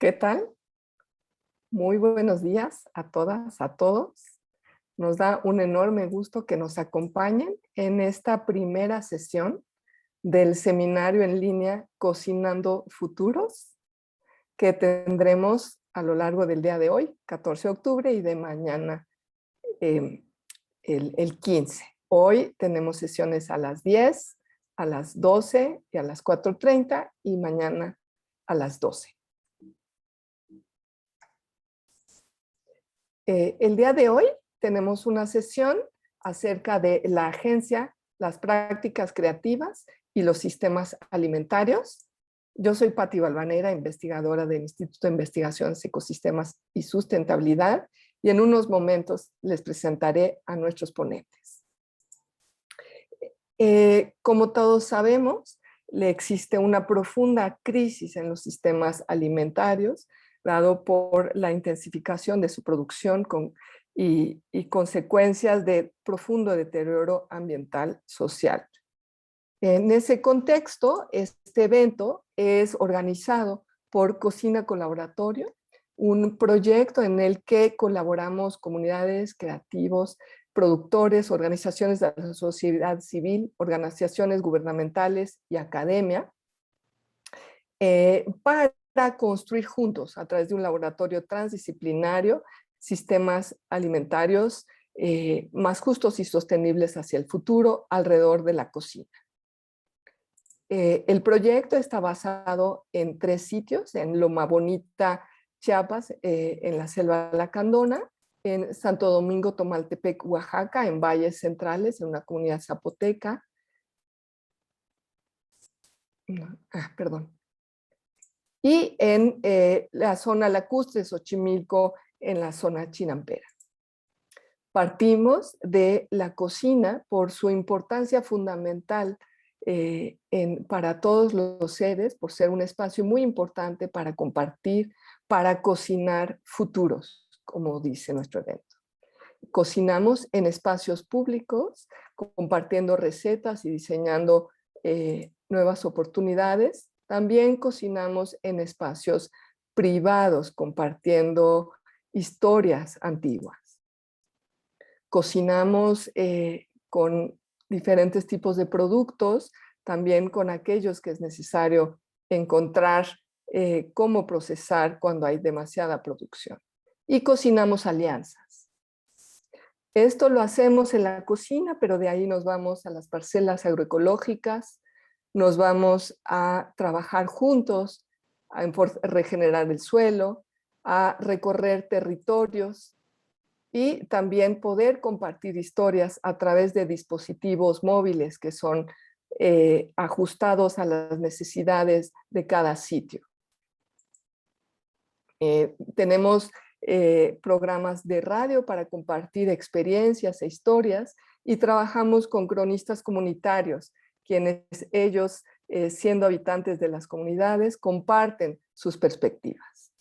¿Qué tal? Muy buenos días a todas, a todos. Nos da un enorme gusto que nos acompañen en esta primera sesión del seminario en línea Cocinando Futuros, que tendremos a lo largo del día de hoy, 14 de octubre, y de mañana, el 15. Hoy tenemos sesiones a las 10, a las 12 y a las 4:30 y mañana a las 12. El día de hoy tenemos una sesión acerca de la agencia, las prácticas creativas y los sistemas alimentarios. Yo soy Patti Valvanera, investigadora del Instituto de Investigaciones, Ecosistemas y Sustentabilidad, y en unos momentos les presentaré a nuestros ponentes. Como todos sabemos, le existe una profunda crisis en los sistemas alimentarios, dado por la intensificación de su producción y consecuencias de profundo deterioro ambiental social. En ese contexto, este evento es organizado por Cocina Colaboratorio, un proyecto en el que colaboramos comunidades, creativos, productores, organizaciones de la sociedad civil, organizaciones gubernamentales y academia, para construir juntos, a través de un laboratorio transdisciplinario, sistemas alimentarios más justos y sostenibles hacia el futuro alrededor de la cocina. El proyecto está basado en 3 sitios: en Loma Bonita, Chiapas, en la Selva Lacandona; en Santo Domingo, Tomaltepec, Oaxaca, en Valles Centrales, en una comunidad zapoteca. Perdón. Y en la zona lacustre, Xochimilco, en la zona chinampera. Partimos de la cocina por su importancia fundamental para todos los seres, por ser un espacio muy importante para compartir, para cocinar futuros, como dice nuestro evento. Cocinamos en espacios públicos, compartiendo recetas y diseñando nuevas oportunidades. También cocinamos en espacios privados, compartiendo historias antiguas. Cocinamos con diferentes tipos de productos, también con aquellos que es necesario encontrar cómo procesar cuando hay demasiada producción. Y cocinamos alianzas. Esto lo hacemos en la cocina, pero de ahí nos vamos a las parcelas agroecológicas, nos vamos a trabajar juntos, a regenerar el suelo, a recorrer territorios y también poder compartir historias a través de dispositivos móviles que son ajustados a las necesidades de cada sitio. Tenemos programas de radio para compartir experiencias e historias, y trabajamos con cronistas comunitarios, quienes ellos, siendo habitantes de las comunidades, comparten sus perspectivas.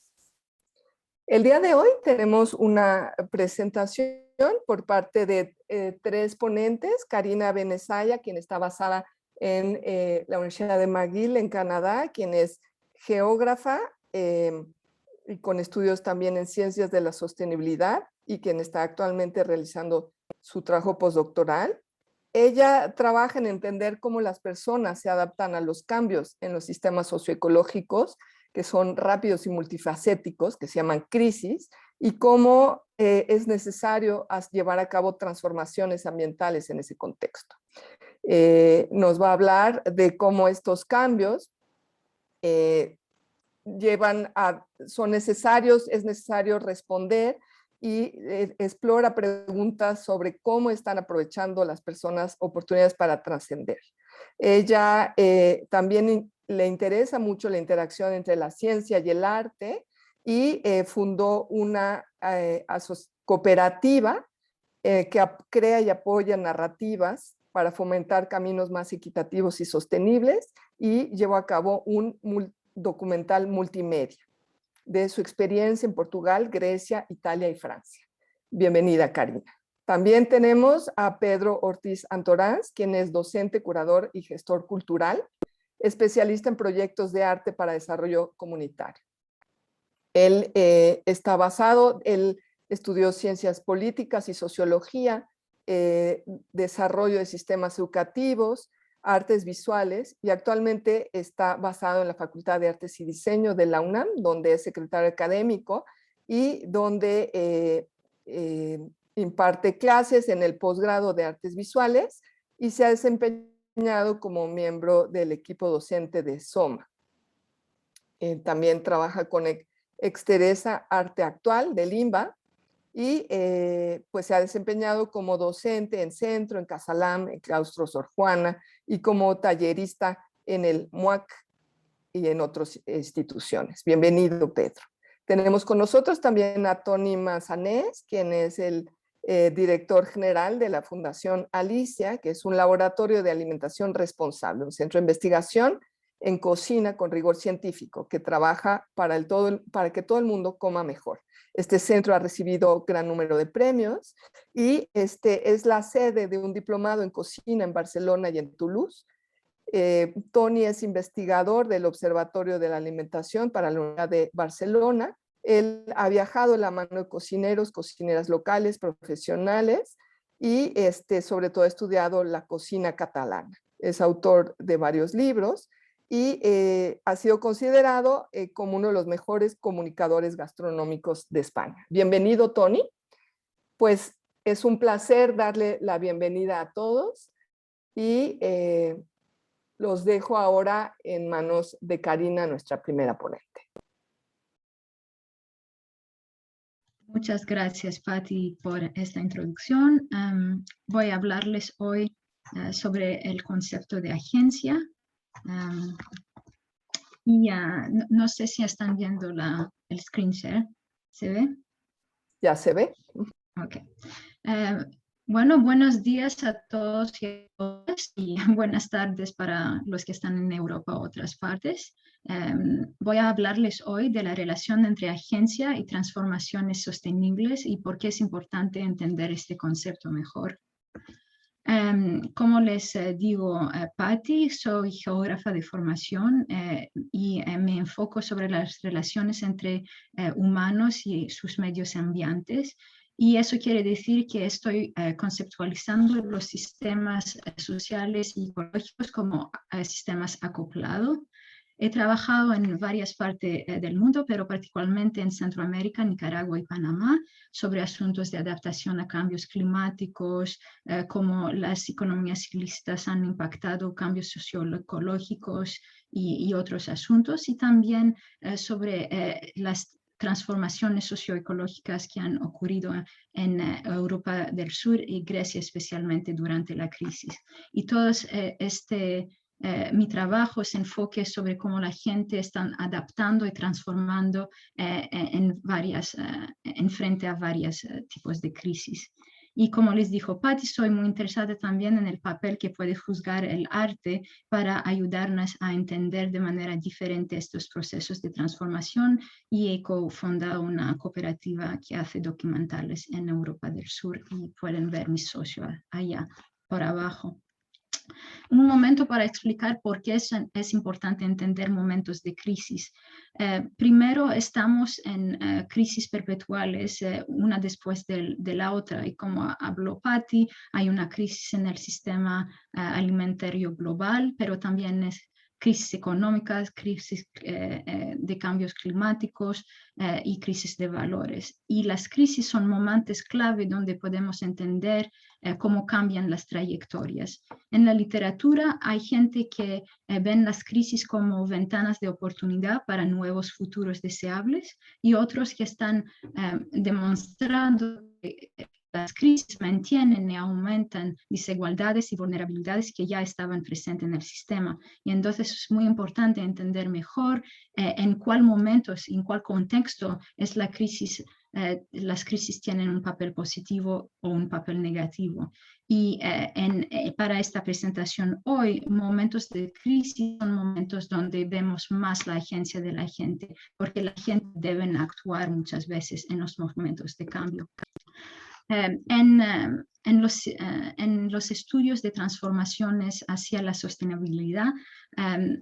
El día de hoy tenemos una presentación por parte de 3 ponentes: Karina Benesaya, quien está basada en la Universidad de McGill en Canadá, quien es geógrafa y con estudios también en ciencias de la sostenibilidad, y quien está actualmente realizando su trabajo postdoctoral. Ella trabaja en entender cómo las personas se adaptan a los cambios en los sistemas socioecológicos, que son rápidos y multifacéticos, que se llaman crisis, y cómo es necesario llevar a cabo transformaciones ambientales en ese contexto. Nos va a hablar de cómo estos cambios son necesarios, es necesario responder, y explora preguntas sobre cómo están aprovechando las personas oportunidades para trascender. Ella también le interesa mucho la interacción entre la ciencia y el arte, y fundó una cooperativa que crea y apoya narrativas para fomentar caminos más equitativos y sostenibles, y llevó a cabo un documental multimedia de su experiencia en Portugal, Grecia, Italia y Francia. Bienvenida, Karina. También tenemos a Pedro Ortiz Antoranz, quien es docente, curador y gestor cultural, especialista en proyectos de arte para desarrollo comunitario. Él está basado, él estudió ciencias políticas y sociología, desarrollo de sistemas educativos, artes visuales, y actualmente está basado en la Facultad de Artes y Diseño de la UNAM, donde es secretario académico y donde imparte clases en el posgrado de artes visuales y se ha desempeñado como miembro del equipo docente de SOMA. También trabaja con Exteresa Arte Actual del INBA y pues se ha desempeñado como docente en Centro, en Casalam, en Claustro Sor Juana y como tallerista en el MUAC y en otras instituciones. Bienvenido, Pedro. Tenemos con nosotros también a Tony Manzanés, quien es el director general de la Fundación Alicia, que es un laboratorio de alimentación responsable, un centro de investigación en cocina con rigor científico, que trabaja para que todo el mundo coma mejor. Este centro ha recibido gran número de premios y es la sede de un diplomado en cocina en Barcelona y en Toulouse. Tony es investigador del Observatorio de la Alimentación para la Universidad de Barcelona. Él ha viajado en la mano de cocineros, cocineras locales, profesionales y sobre todo ha estudiado la cocina catalana. Es autor de varios libros y ha sido considerado como uno de los mejores comunicadores gastronómicos de España. Bienvenido, Tony. Pues es un placer darle la bienvenida a todos y los dejo ahora en manos de Karina, nuestra primera ponente. Muchas gracias, Patti, por esta introducción. Voy a hablarles hoy sobre el concepto de agencia. No sé si están viendo el screen share. ¿Se ve? ¿Ya se ve? Ok. Bueno, buenos días a todos y a todas y buenas tardes para los que están en Europa o otras partes. Voy a hablarles hoy de la relación entre agencia y transformaciones sostenibles y por qué es importante entender este concepto mejor. Como les digo, Patti, soy geógrafa de formación y me enfoco sobre las relaciones entre humanos y sus medios ambientes. Y eso quiere decir que estoy conceptualizando los sistemas sociales y ecológicos como sistemas acoplados. He trabajado en varias partes del mundo, pero particularmente en Centroamérica, Nicaragua y Panamá, sobre asuntos de adaptación a cambios climáticos, cómo las economías ilícitas han impactado cambios socioecológicos y otros asuntos, y también sobre las transformaciones socioecológicas que han ocurrido en Europa del Sur y Grecia especialmente durante la crisis. Y todos mi trabajo se enfoque sobre cómo la gente está adaptando y transformando en frente a varios tipos de crisis. Y como les dijo Patti, soy muy interesada también en el papel que puede juzgar el arte para ayudarnos a entender de manera diferente estos procesos de transformación, y he cofundado una cooperativa que hace documentales en Europa del Sur y pueden ver mis socios allá por abajo. Un momento para explicar por qué es importante entender momentos de crisis. Primero, estamos en crisis perpetuales, una después de la otra, y como habló Patti, hay una crisis en el sistema alimentario global, pero también es crisis económicas, crisis de cambios climáticos y crisis de valores. Y las crisis son momentos clave donde podemos entender cómo cambian las trayectorias. En la literatura hay gente que ven las crisis como ventanas de oportunidad para nuevos futuros deseables, y otros que están demostrando que las crisis mantienen y aumentan desigualdades y vulnerabilidades que ya estaban presentes en el sistema. Y entonces es muy importante entender mejor en cuál momentos, en cuál contexto es la crisis. Las crisis tienen un papel positivo o un papel negativo. Y para esta presentación hoy, momentos de crisis son momentos donde vemos más la agencia de la gente, porque la gente debe actuar muchas veces en los momentos de cambio. En en los estudios de transformaciones hacia la sostenibilidad,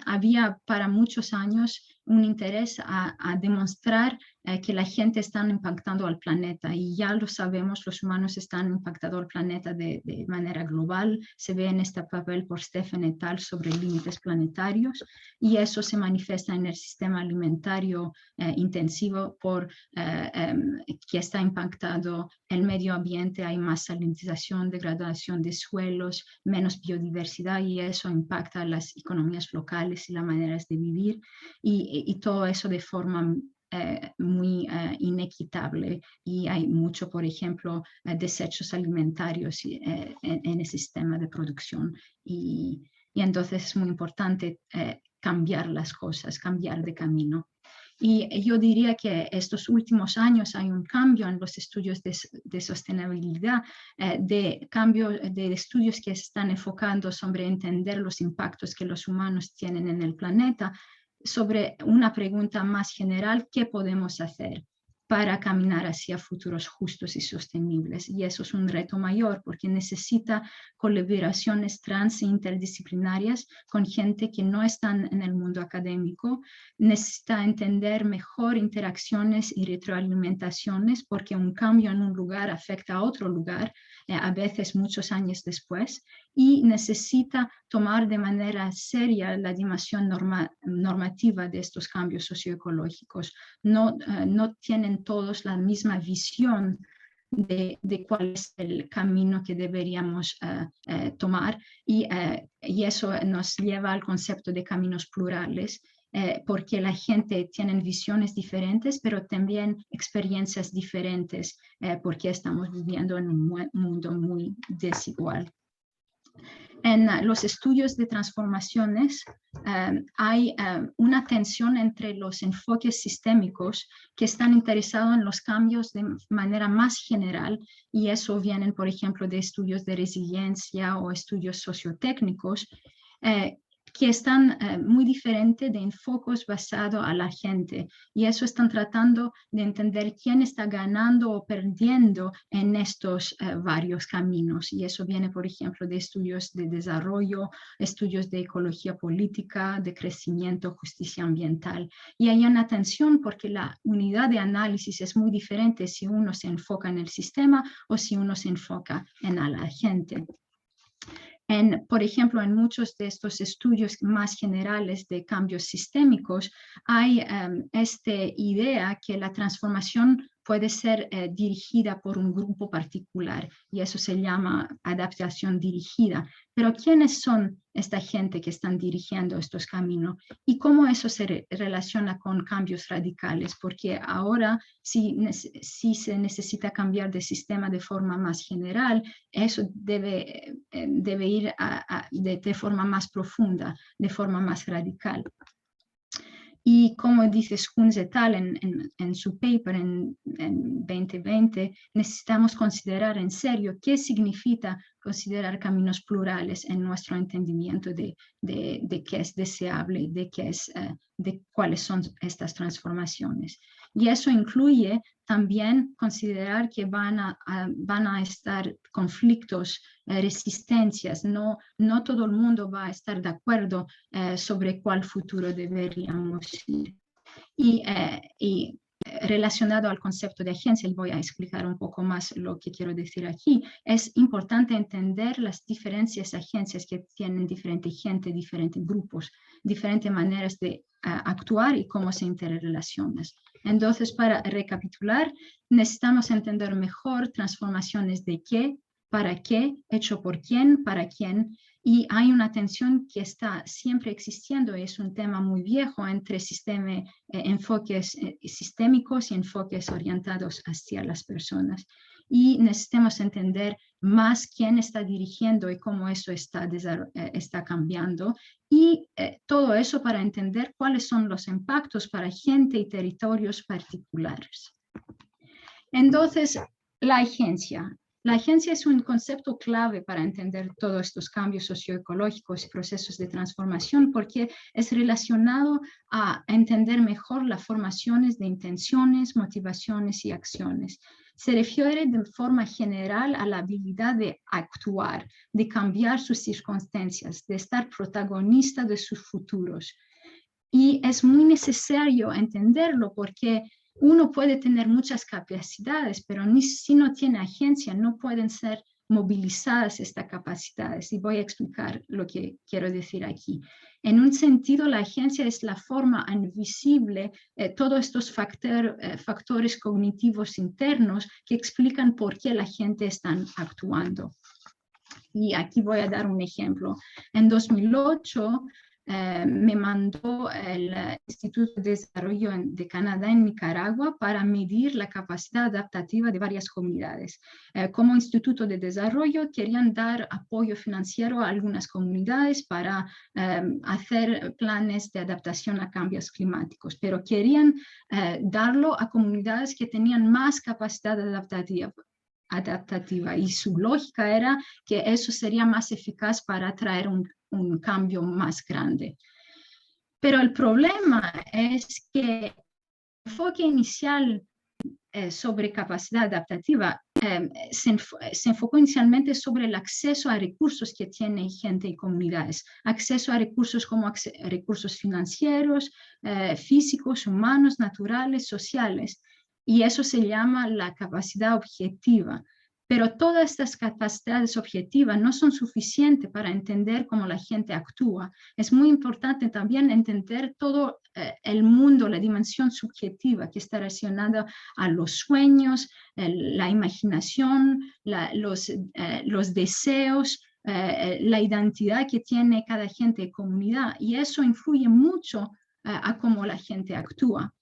había para muchos años un interés a demostrar que la gente está impactando al planeta, y ya lo sabemos, los humanos están impactando al planeta de manera global. Se ve en este papel por Stephen et al. Sobre límites planetarios, y eso se manifiesta en el sistema alimentario intensivo que está impactado el medio ambiente. Hay más salinización, degradación de suelos, menos biodiversidad, y eso impacta las economías locales y las maneras de vivir, y todo eso de forma muy inequitable, y hay mucho, por ejemplo, desechos alimentarios en el sistema de producción, y entonces es muy importante cambiar las cosas, cambiar de camino. Y yo diría que estos últimos años hay un cambio en los estudios de sostenibilidad, de cambio de estudios que se están enfocando sobre entender los impactos que los humanos tienen en el planeta, sobre una pregunta más general: ¿qué podemos hacer para caminar hacia futuros justos y sostenibles? Y eso es un reto mayor, porque necesita colaboraciones trans e interdisciplinarias con gente que no están en el mundo académico. Necesita entender mejor interacciones y retroalimentaciones, porque un cambio en un lugar afecta a otro lugar, a veces muchos años después, y necesita tomar de manera seria la dimensión normativa de estos cambios socioecológicos. No tienen todos la misma visión de cuál es el camino que deberíamos tomar, y eso nos lleva al concepto de caminos plurales, porque la gente tiene visiones diferentes, pero también experiencias diferentes, porque estamos viviendo en un mundo muy desigual. En los estudios de transformaciones hay una tensión entre los enfoques sistémicos que están interesados en los cambios de manera más general, y eso vienen, por ejemplo, de estudios de resiliencia o estudios sociotécnicos, que están muy diferentes de enfoques basados a la gente, y eso están tratando de entender quién está ganando o perdiendo en estos varios caminos, y eso viene, por ejemplo, de estudios de desarrollo, estudios de ecología política, de crecimiento, justicia ambiental, y hay una tensión porque la unidad de análisis es muy diferente si uno se enfoca en el sistema o si uno se enfoca en la gente. Por ejemplo, en muchos de estos estudios más generales de cambios sistémicos, hay esta idea que la transformación puede ser dirigida por un grupo particular, y eso se llama adaptación dirigida. Pero ¿quiénes son esta gente que están dirigiendo estos caminos? ¿Y cómo eso se relaciona con cambios radicales? Porque ahora, si se necesita cambiar de sistema de forma más general, eso debe ir de forma más profunda, de forma más radical. Y como dice Schunz et al. En su paper en 2020, necesitamos considerar en serio qué significa considerar caminos plurales en nuestro entendimiento de qué es deseable, de cuáles son estas transformaciones. Y eso incluye también considerar que van a estar conflictos, resistencias. No todo el mundo va a estar de acuerdo sobre cuál futuro deberíamos ir. Y relacionado al concepto de agencia, y voy a explicar un poco más lo que quiero decir aquí, es importante entender las diferentes agencias que tienen diferente gente, diferentes grupos, diferentes maneras de actuar y cómo se interrelacionan. Entonces, para recapitular, necesitamos entender mejor transformaciones de qué, para qué, hecho por quién, para quién. Y hay una tensión que está siempre existiendo, y es un tema muy viejo, entre enfoques sistémicos y enfoques orientados hacia las personas. Y necesitamos entender más quién está dirigiendo y cómo eso está cambiando. Y todo eso para entender cuáles son los impactos para gente y territorios particulares. Entonces, la agencia. La agencia es un concepto clave para entender todos estos cambios socioecológicos y procesos de transformación, porque es relacionado a entender mejor las formaciones de intenciones, motivaciones y acciones. se refiere de forma general a la habilidad de actuar, de cambiar sus circunstancias, de estar protagonista de sus futuros. Y es muy necesario entenderlo porque uno puede tener muchas capacidades, pero si no tiene agencia, no pueden ser movilizadas estas capacidades. Y voy a explicar lo que quiero decir aquí. En un sentido, la agencia es la forma invisible, todos estos factores cognitivos internos que explican por qué la gente está actuando. Y aquí voy a dar un ejemplo. En 2008, me mandó el Instituto de Desarrollo de Canadá en Nicaragua para medir la capacidad adaptativa de varias comunidades. Como Instituto de Desarrollo querían dar apoyo financiero a algunas comunidades para hacer planes de adaptación a cambios climáticos, pero querían darlo a comunidades que tenían más capacidad adaptativa, y su lógica era que eso sería más eficaz para traer un cambio más grande. Pero el problema es que el enfoque inicial sobre capacidad adaptativa se enfocó inicialmente sobre el acceso a recursos que tiene gente y comunidades, acceso a recursos como recursos financieros, físicos, humanos, naturales, sociales, y eso se llama la capacidad objetiva. Pero todas estas capacidades objetivas no son suficientes para entender cómo la gente actúa. Es muy importante también entender todo el mundo, la dimensión subjetiva que está relacionada a los sueños, la imaginación, los deseos, la identidad que tiene cada gente y comunidad. Y eso influye mucho a cómo la gente actúa.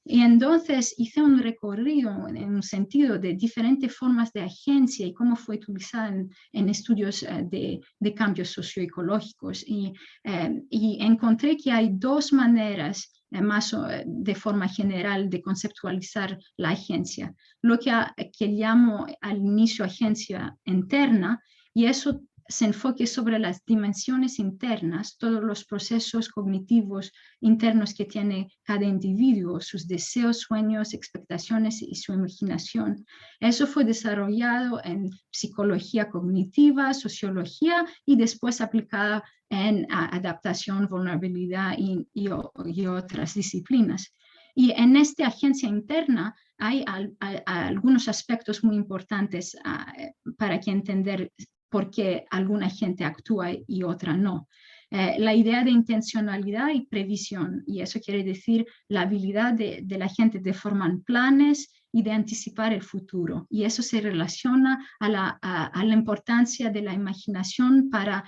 Y entonces hice un recorrido en un sentido de diferentes formas de agencia y cómo fue utilizada en estudios de cambios socioecológicos. Y encontré que hay dos maneras más de forma general de conceptualizar la agencia. Lo que llamo al inicio agencia interna, y eso se enfoque sobre las dimensiones internas, todos los procesos cognitivos internos que tiene cada individuo, sus deseos, sueños, expectaciones y su imaginación. Eso fue desarrollado en psicología cognitiva, sociología y después aplicada en adaptación, vulnerabilidad y otras disciplinas. Y en esta agencia interna hay algunos aspectos muy importantes para que entender por qué alguna gente actúa y otra no. La idea de intencionalidad y previsión, y eso quiere decir la habilidad de la gente de formar planes y de anticipar el futuro. Y eso se relaciona a la importancia de la imaginación para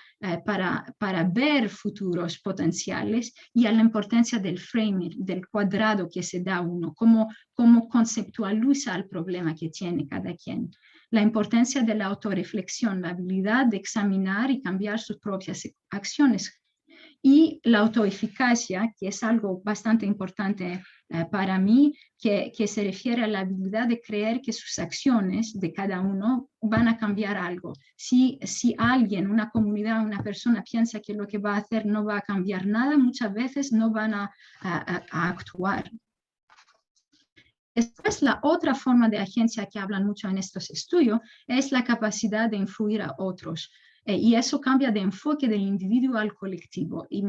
ver futuros potenciales y a la importancia del framing, del cuadrado que se da uno, cómo conceptualiza el problema que tiene cada quien. La importancia de la autorreflexión, la habilidad de examinar y cambiar sus propias acciones. Y la autoeficacia, que es algo bastante importante para mí, que se refiere a la habilidad de creer que sus acciones de cada uno van a cambiar algo. Si alguien, una comunidad, una persona piensa que lo que va a hacer no va a cambiar nada, muchas veces no van a actuar. Después, la otra forma de agencia que hablan mucho en estos estudios es la capacidad de influir a otros. Y eso cambia de enfoque del individuo al colectivo. Y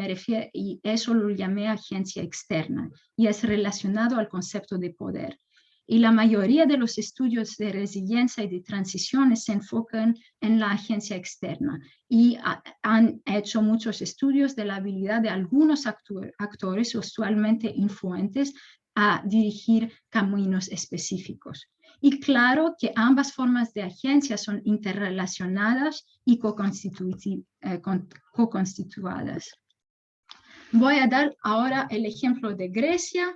eso lo llamé agencia externa. Y es relacionado al concepto de poder. Y la mayoría de los estudios de resiliencia y de transiciones se enfocan en la agencia externa. Y han hecho muchos estudios de la habilidad de algunos actores, usualmente influentes, a dirigir caminos específicos. Y claro que ambas formas de agencia son interrelacionadas y co-constituidas. Voy a dar ahora el ejemplo de Grecia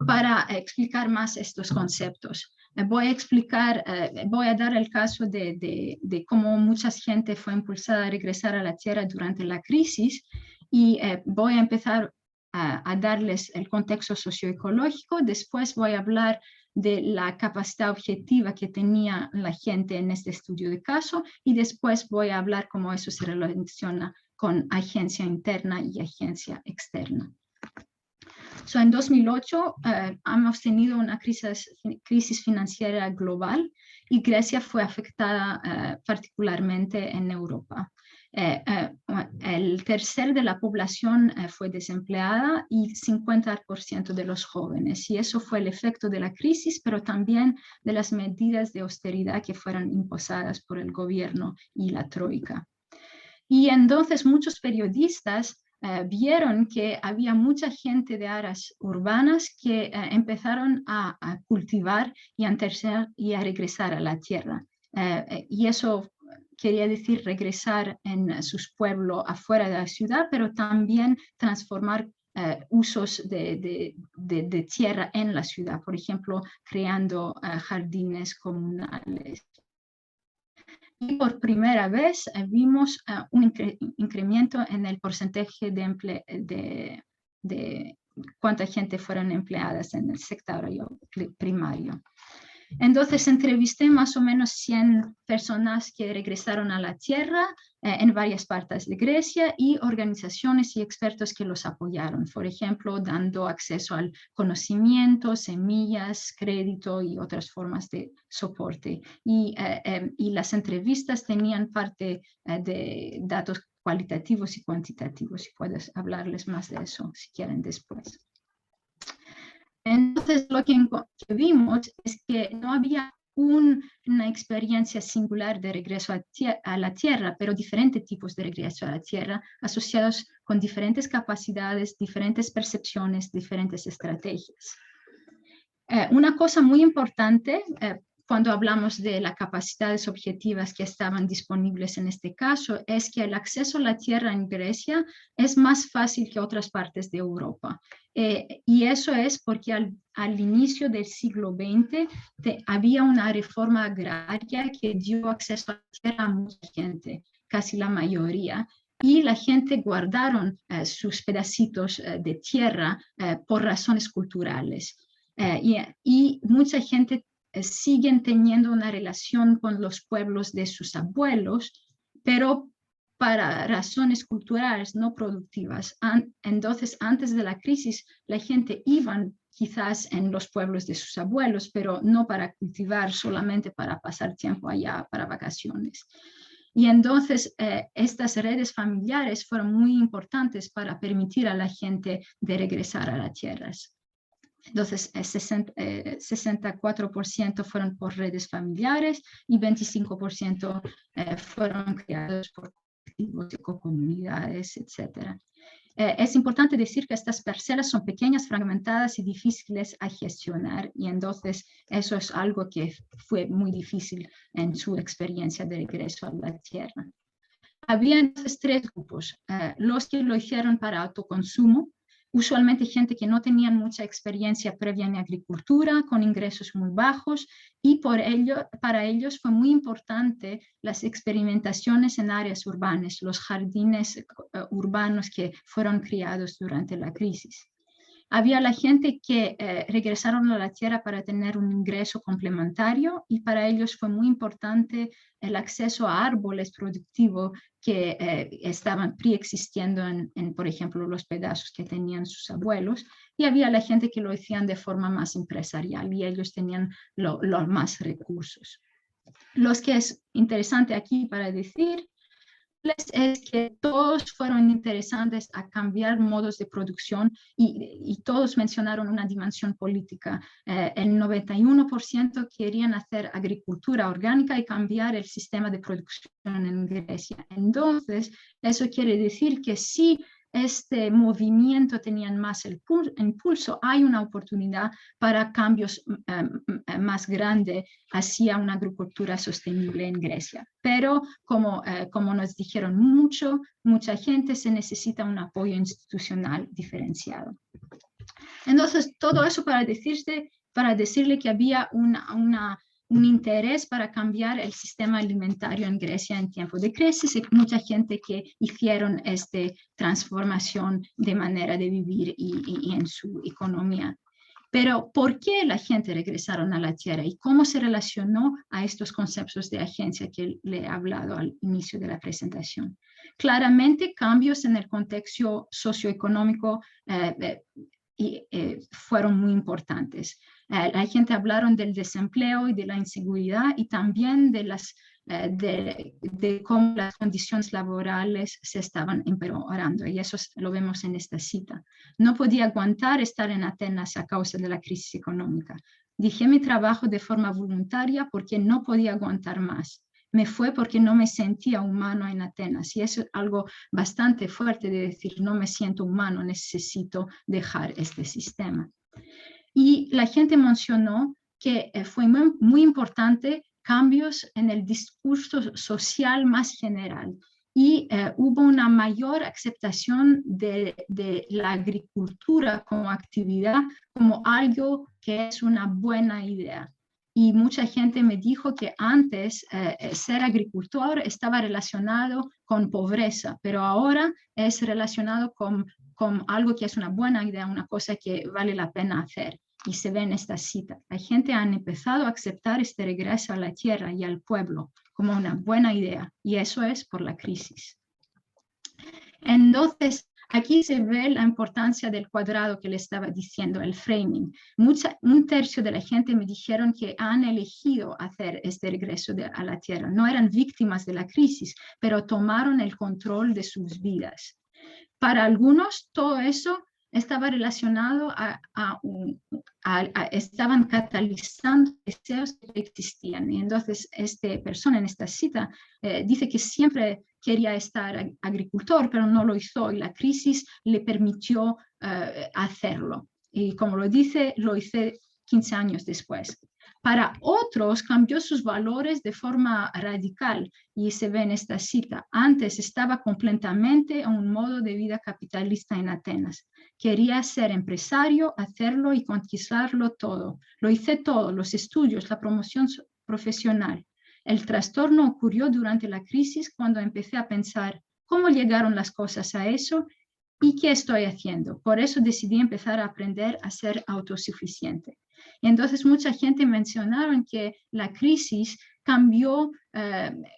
para explicar más estos conceptos. Voy a dar el caso de cómo mucha gente fue impulsada a regresar a la tierra durante la crisis y voy a empezar a darles el contexto socioecológico. Después voy a hablar de la capacidad objetiva que tenía la gente en este estudio de caso y después voy a hablar cómo eso se relaciona con agencia interna y agencia externa. En 2008 hemos tenido una crisis financiera global y Grecia fue afectada particularmente en Europa. El tercer de la población fue desempleada y 50% de los jóvenes. Y eso fue el efecto de la crisis, pero también de las medidas de austeridad que fueron impuestas por el gobierno y la troika. Y entonces muchos periodistas vieron que había mucha gente de áreas urbanas que empezaron a cultivar y a regresar a la tierra. Y eso quería decir regresar en sus pueblos afuera de la ciudad, pero también transformar usos de tierra en la ciudad, por ejemplo, creando jardines comunales. Y por primera vez vimos un incremento en el porcentaje de cuánta gente fueron empleadas en el sector primario. Entonces entrevisté más o menos 100 personas que regresaron a la tierra en varias partes de Grecia y organizaciones y expertos que los apoyaron, por ejemplo, dando acceso al conocimiento, semillas, crédito y otras formas de soporte. Y las entrevistas tenían parte de datos cualitativos y cuantitativos, y puedes hablarles más de eso si quieren después. Entonces, lo que vimos es que no había una experiencia singular de regreso a la tierra, pero diferentes tipos de regreso a la tierra asociados con diferentes capacidades, diferentes percepciones, diferentes estrategias. Una cosa muy importante cuando hablamos de las capacidades objetivas que estaban disponibles en este caso es que el acceso a la tierra en Grecia es más fácil que otras partes de Europa. Y eso es porque al inicio del siglo XX había una reforma agraria que dio acceso a la tierra a mucha gente, casi la mayoría. Y la gente guardaron sus pedacitos de tierra por razones culturales. Y mucha gente siguen teniendo una relación con los pueblos de sus abuelos, pero para razones culturales no productivas. Entonces, antes de la crisis, la gente iba quizás en los pueblos de sus abuelos, pero no para cultivar, solamente para pasar tiempo allá para vacaciones. Y entonces estas redes familiares fueron muy importantes para permitir a la gente de regresar a las tierras. Entonces, 64% fueron por redes familiares y 25% fueron creados por colectivos y comunidades, etc. Es importante decir que estas parcelas son pequeñas, fragmentadas y difíciles a gestionar, y entonces eso es algo que fue muy difícil en su experiencia de regreso a la tierra. Había entonces tres grupos, los que lo hicieron para autoconsumo, usualmente gente que no tenía mucha experiencia previa en agricultura, con ingresos muy bajos, y para ellos fue muy importante las experimentaciones en áreas urbanas, los jardines urbanos que fueron creados durante la crisis. Había la gente que regresaron a la tierra para tener un ingreso complementario, y para ellos fue muy importante el acceso a árboles productivos que estaban preexistiendo en, por ejemplo, los pedazos que tenían sus abuelos. Y había la gente que lo hacían de forma más empresarial y ellos tenían los más recursos. Lo que es interesante aquí para decir es que todos fueron interesantes a cambiar modos de producción y todos mencionaron una dimensión política. El 91% querían hacer agricultura orgánica y cambiar el sistema de producción en Grecia. Entonces, eso quiere decir que si este movimiento tenían más el impulso, hay una oportunidad para cambios más grandes hacia una agricultura sostenible en Grecia. Pero como nos dijeron mucha gente, se necesita un apoyo institucional diferenciado. Entonces, todo eso para decirle que había un interés para cambiar el sistema alimentario en Grecia en tiempo de crisis, y mucha gente que hicieron esta transformación de manera de vivir y en su economía. Pero ¿por qué la gente regresaron a la tierra y cómo se relacionó a estos conceptos de agencia que le he hablado al inicio de la presentación? Claramente, cambios en el contexto socioeconómico fueron muy importantes. La gente hablaron del desempleo y de la inseguridad y también de cómo las condiciones laborales se estaban empeorando, y eso lo vemos en esta cita. No podía aguantar estar en Atenas a causa de la crisis económica. Dejé mi trabajo de forma voluntaria porque no podía aguantar más. Me fue porque no me sentía humano en Atenas, y eso es algo bastante fuerte de decir, no me siento humano, necesito dejar este sistema. Y la gente mencionó que fue muy importante cambios en el discurso social más general, y hubo una mayor aceptación de la agricultura como actividad, como algo que es una buena idea. Y mucha gente me dijo que antes ser agricultor estaba relacionado con pobreza, pero ahora es relacionado con algo que es una buena idea, una cosa que vale la pena hacer. Y se ve en esta cita. La gente ha empezado a aceptar este regreso a la tierra y al pueblo como una buena idea, y eso es por la crisis. Entonces, aquí se ve la importancia del cuadrado que le estaba diciendo, el framing. Un tercio de la gente me dijeron que han elegido hacer este regreso a la tierra. No eran víctimas de la crisis, pero tomaron el control de sus vidas. Para algunos, todo eso estaba relacionado estaban catalizando deseos que existían. Y entonces, esta persona en esta cita dice que siempre quería estar agricultor, pero no lo hizo, y la crisis le permitió hacerlo. Y como lo dice, lo hice 15 años después. Para otros, cambió sus valores de forma radical, y se ve en esta cita. Antes estaba completamente en un modo de vida capitalista en Atenas. Quería ser empresario, hacerlo y conquistarlo todo. Lo hice todo, los estudios, la promoción profesional. El trastorno ocurrió durante la crisis, cuando empecé a pensar cómo llegaron las cosas a eso y qué estoy haciendo. Por eso decidí empezar a aprender a ser autosuficiente. Y entonces mucha gente mencionaron que la crisis cambió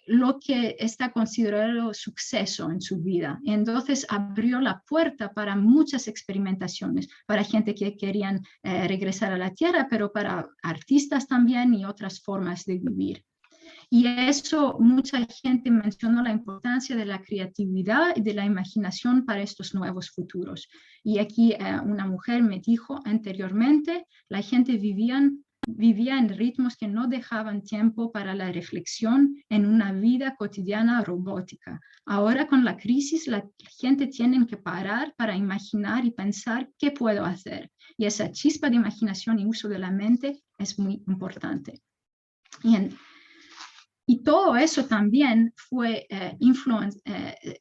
lo que está considerado suceso en su vida. Y entonces abrió la puerta para muchas experimentaciones, para gente que querían regresar a la tierra, pero para artistas también y otras formas de vivir. Y eso, mucha gente mencionó la importancia de la creatividad y de la imaginación para estos nuevos futuros. Y aquí una mujer me dijo anteriormente, la gente vivía en ritmos que no dejaban tiempo para la reflexión en una vida cotidiana robótica. Ahora con la crisis, la gente tiene que parar para imaginar y pensar qué puedo hacer. Y esa chispa de imaginación y uso de la mente es muy importante. Y todo eso también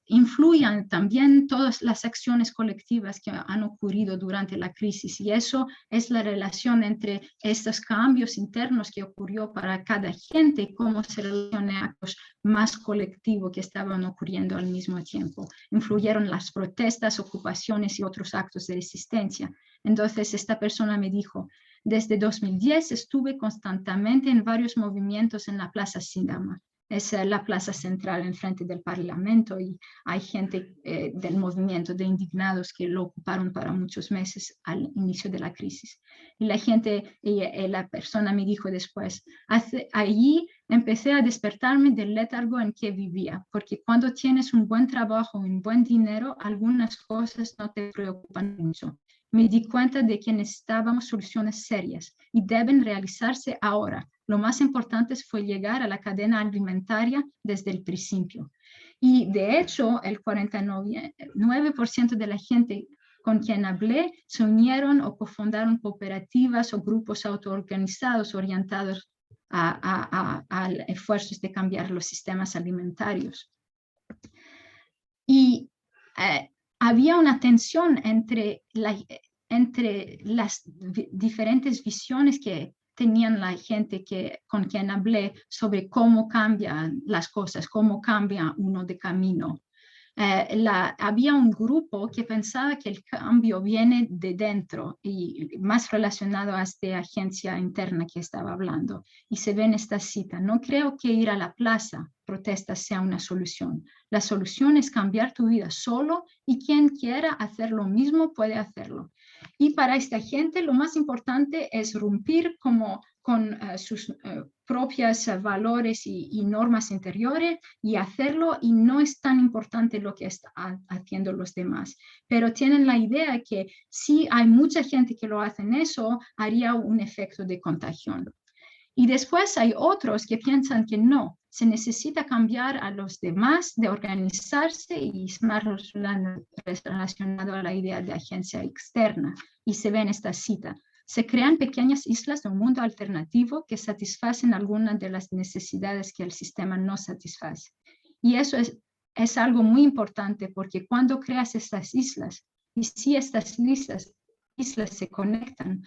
influyen también todas las acciones colectivas que han ocurrido durante la crisis. Y eso es la relación entre estos cambios internos que ocurrió para cada gente y cómo se relaciona a los más colectivos que estaban ocurriendo al mismo tiempo. Influyeron las protestas, ocupaciones y otros actos de resistencia. Entonces esta persona me dijo, desde 2010 estuve constantemente en varios movimientos en la Plaza Sídama. Es la plaza central enfrente del Parlamento, y hay gente del movimiento de indignados que lo ocuparon para muchos meses al inicio de la crisis. Y la persona me dijo después, allí empecé a despertarme del letargo en que vivía, porque cuando tienes un buen trabajo y un buen dinero, algunas cosas no te preocupan mucho. Me di cuenta de que necesitábamos soluciones serias y deben realizarse ahora. Lo más importante fue llegar a la cadena alimentaria desde el principio. Y de hecho, el 49% de la gente con quien hablé se unieron o cofundaron cooperativas o grupos autoorganizados orientados a esfuerzos de cambiar los sistemas alimentarios. Y había una tensión entre las diferentes visiones que tenían la gente con quien hablé sobre cómo cambian las cosas, cómo cambia uno de camino. Había un grupo que pensaba que el cambio viene de dentro y más relacionado a esta agencia interna que estaba hablando. Y se ve en esta cita, no creo que ir a la plaza protesta sea una solución. La solución es cambiar tu vida solo, y quien quiera hacer lo mismo puede hacerlo. Y para esta gente lo más importante es romper con sus propios valores y normas interiores y hacerlo, y no es tan importante lo que están haciendo los demás. Pero tienen la idea que si hay mucha gente que lo hace eso, haría un efecto de contagión. Y después hay otros que piensan que no, se necesita cambiar a los demás de organizarse, y es más relacionado a la idea de agencia externa. Y se ve en esta cita: se crean pequeñas islas de un mundo alternativo que satisfacen algunas de las necesidades que el sistema no satisface. Y eso es algo muy importante, porque cuando creas estas islas, y si estas islas se conectan,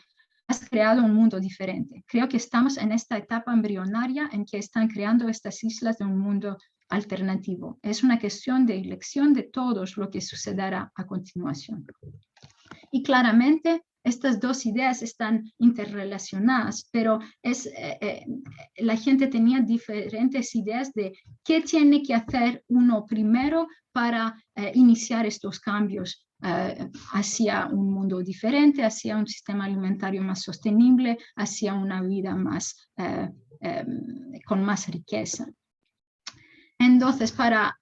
has creado un mundo diferente. Creo que estamos en esta etapa embrionaria en que están creando estas islas de un mundo alternativo. Es una cuestión de elección de todos lo que sucederá a continuación. Y claramente estas dos ideas están interrelacionadas, pero la gente tenía diferentes ideas de qué tiene que hacer uno primero para iniciar estos cambios hacia un mundo diferente, hacia un sistema alimentario más sostenible, hacia una vida más, con más riqueza. Entonces, para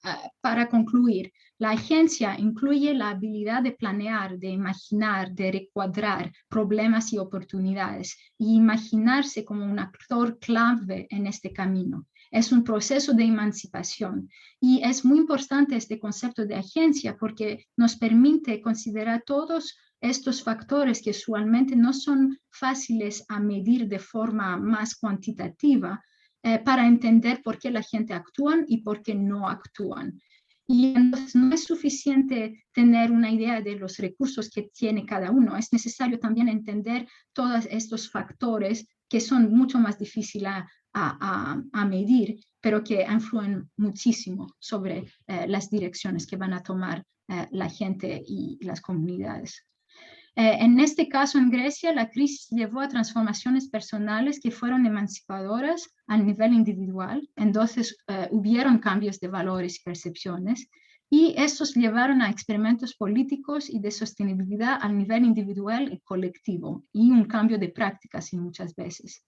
concluir, la agencia incluye la habilidad de planear, de imaginar, de recuadrar problemas y oportunidades, y imaginarse como un actor clave en este camino. Es un proceso de emancipación, y es muy importante este concepto de agencia porque nos permite considerar todos estos factores que usualmente no son fáciles a medir de forma más cuantitativa, para entender por qué la gente actúa y por qué no actúan. Y entonces no es suficiente tener una idea de los recursos que tiene cada uno, es necesario también entender todos estos factores que son mucho más difíciles a medir, pero que influyen muchísimo sobre las direcciones que van a tomar la gente y las comunidades. En este caso, en Grecia, la crisis llevó a transformaciones personales que fueron emancipadoras a nivel individual. Entonces, hubieron cambios de valores y percepciones, y estos llevaron a experimentos políticos y de sostenibilidad a nivel individual y colectivo, y un cambio de prácticas muchas veces.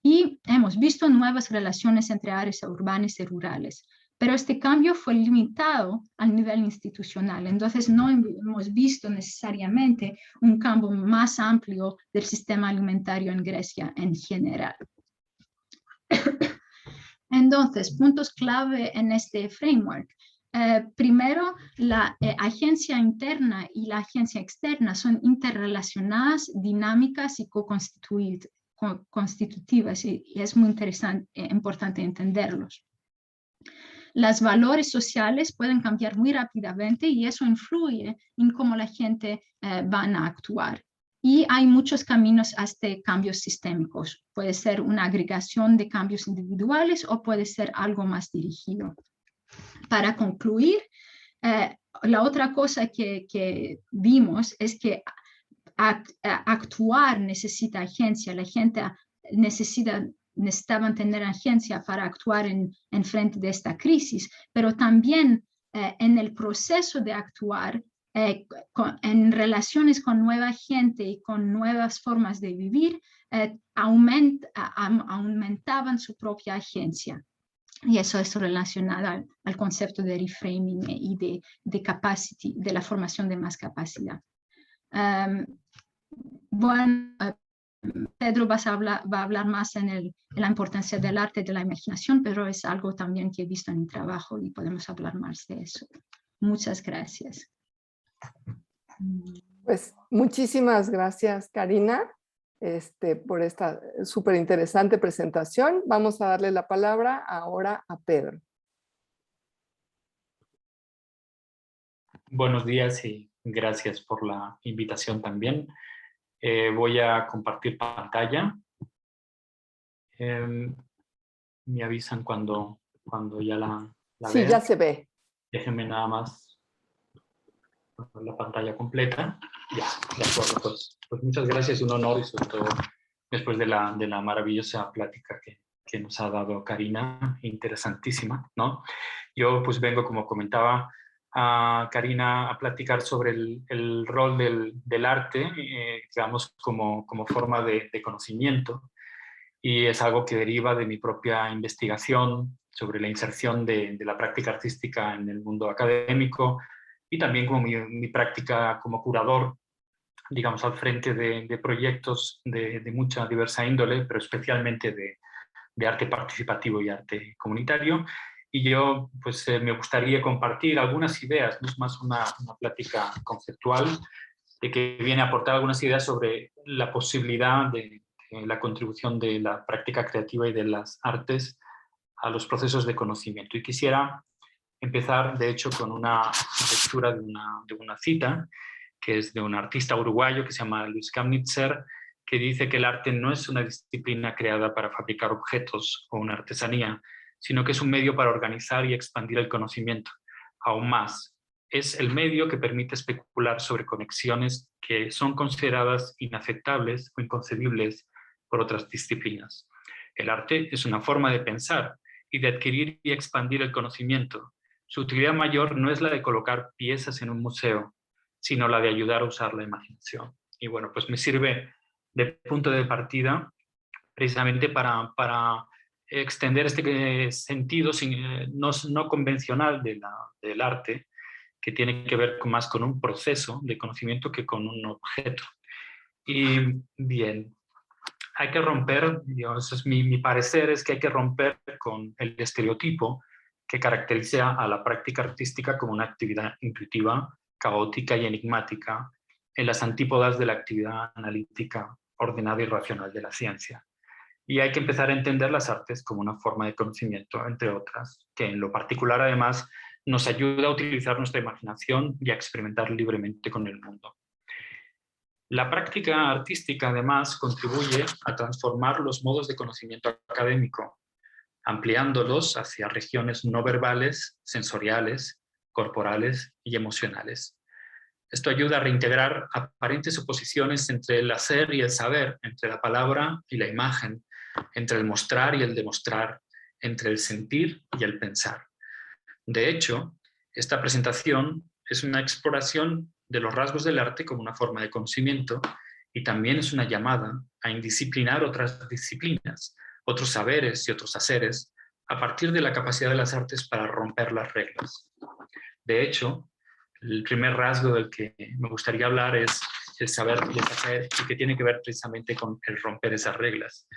Y hemos visto nuevas relaciones entre áreas urbanas y rurales. Pero este cambio fue limitado al nivel institucional. Entonces no hemos visto necesariamente un cambio más amplio del sistema alimentario en Grecia en general. Entonces, puntos clave en este framework. Primero, la agencia interna y la agencia externa son interrelacionadas, dinámicas y co-constitutivas, y es muy importante entenderlos. Los valores sociales pueden cambiar muy rápidamente, y eso influye en cómo la gente van a actuar. Y hay muchos caminos hasta cambios sistémicos. Puede ser una agregación de cambios individuales o puede ser algo más dirigido. Para concluir, la otra cosa que vimos es que actuar necesita agencia. La gente necesitaban tener agencia para actuar en frente de esta crisis, pero también en el proceso de actuar, en relaciones con nueva gente y con nuevas formas de vivir, aumentaban su propia agencia. Y eso es relacionado al concepto de reframing y de capacity, de la formación de más capacidad. Bueno, Pedro va a hablar más en la importancia del arte y de la imaginación, pero es algo también que he visto en mi trabajo y podemos hablar más de eso. Muchas gracias. Pues muchísimas gracias, Karina, por esta súper interesante presentación. Vamos a darle la palabra ahora a Pedro. Buenos días y gracias por la invitación también. Voy a compartir pantalla. Me avisan cuando ya la sí, vean. Ya se ve. Déjenme nada más la pantalla completa. Ya, de acuerdo. Pues muchas gracias, un honor, y sobre todo después de la maravillosa plática que nos ha dado Karina, interesantísima, ¿no? Yo pues vengo, como comentaba, a Karina a platicar sobre el rol del arte, digamos, como forma de conocimiento. Y es algo que deriva de mi propia investigación sobre la inserción de la práctica artística en el mundo académico y también como mi práctica como curador, digamos, al frente de proyectos de mucha diversa índole, pero especialmente de arte participativo y arte comunitario. Y yo pues me gustaría compartir algunas ideas, no es más una plática conceptual, de que viene a aportar algunas ideas sobre la posibilidad de la contribución de la práctica creativa y de las artes a los procesos de conocimiento. Y quisiera empezar, de hecho, con una lectura de una cita, que es de un artista uruguayo que se llama Luis Kamnitzer, que dice que el arte no es una disciplina creada para fabricar objetos o una artesanía, sino que es un medio para organizar y expandir el conocimiento. Aún más, es el medio que permite especular sobre conexiones que son consideradas inaceptables o inconcebibles por otras disciplinas. El arte es una forma de pensar y de adquirir y expandir el conocimiento. Su utilidad mayor no es la de colocar piezas en un museo, sino la de ayudar a usar la imaginación. Y bueno, pues me sirve de punto de partida precisamente para extender este sentido no convencional del arte, que tiene que ver más con un proceso de conocimiento que con un objeto. Y bien, hay que romper, ese es mi parecer, es que hay que romper con el estereotipo que caracteriza a la práctica artística como una actividad intuitiva, caótica y enigmática, en las antípodas de la actividad analítica, ordenada y racional de la ciencia. Y hay que empezar a entender las artes como una forma de conocimiento, entre otras, que en lo particular además nos ayuda a utilizar nuestra imaginación y a experimentar libremente con el mundo. La práctica artística además contribuye a transformar los modos de conocimiento académico, ampliándolos hacia regiones no verbales, sensoriales, corporales y emocionales. Esto ayuda a reintegrar aparentes oposiciones entre el hacer y el saber, entre la palabra y la imagen, entre el mostrar y el demostrar, entre el sentir y el pensar. De hecho, esta presentación es una exploración de los rasgos del arte como una forma de conocimiento y también es una llamada a indisciplinar otras disciplinas, otros saberes y otros haceres a partir de la capacidad de las artes para romper las reglas. De hecho, el primer rasgo del que me gustaría hablar es el saber y el hacer, y que tiene que ver precisamente con el romper esas reglas.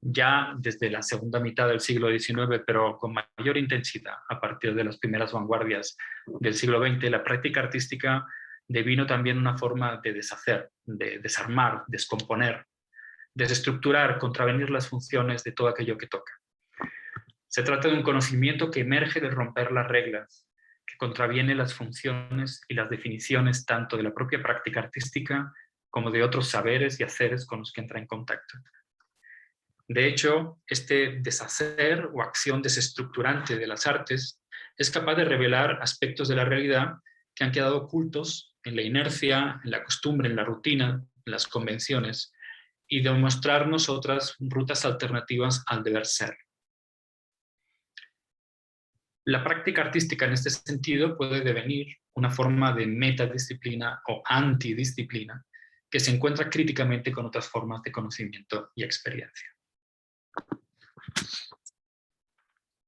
Ya desde la segunda mitad del siglo XIX, pero con mayor intensidad a partir de las primeras vanguardias del siglo XX, la práctica artística devino también una forma de deshacer, de desarmar, descomponer, desestructurar, contravenir las funciones de todo aquello que toca. Se trata de un conocimiento que emerge de romper las reglas, que contraviene las funciones y las definiciones tanto de la propia práctica artística como de otros saberes y haceres con los que entra en contacto. De hecho, este deshacer o acción desestructurante de las artes es capaz de revelar aspectos de la realidad que han quedado ocultos en la inercia, en la costumbre, en la rutina, en las convenciones, y de mostrarnos otras rutas alternativas al deber ser. La práctica artística en este sentido puede devenir una forma de metadisciplina o antidisciplina que se encuentra críticamente con otras formas de conocimiento y experiencia.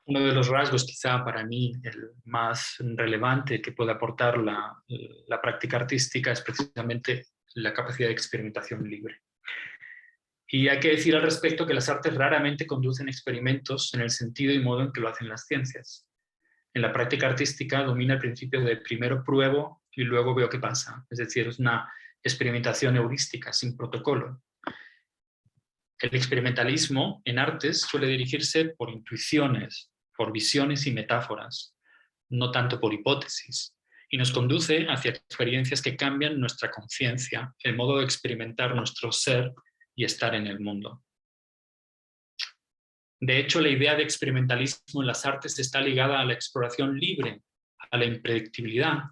Uno de los rasgos quizá para mí el más relevante que puede aportar la práctica artística es precisamente la capacidad de experimentación libre. Y hay que decir al respecto que las artes raramente conducen experimentos en el sentido y modo en que lo hacen las ciencias. En la práctica artística domina el principio de primero pruebo y luego veo qué pasa. Es decir, es una experimentación heurística, sin protocolo. El experimentalismo en artes suele dirigirse por intuiciones, por visiones y metáforas, no tanto por hipótesis, y nos conduce hacia experiencias que cambian nuestra conciencia, el modo de experimentar nuestro ser y estar en el mundo. De hecho, la idea de experimentalismo en las artes está ligada a la exploración libre, a la impredictibilidad,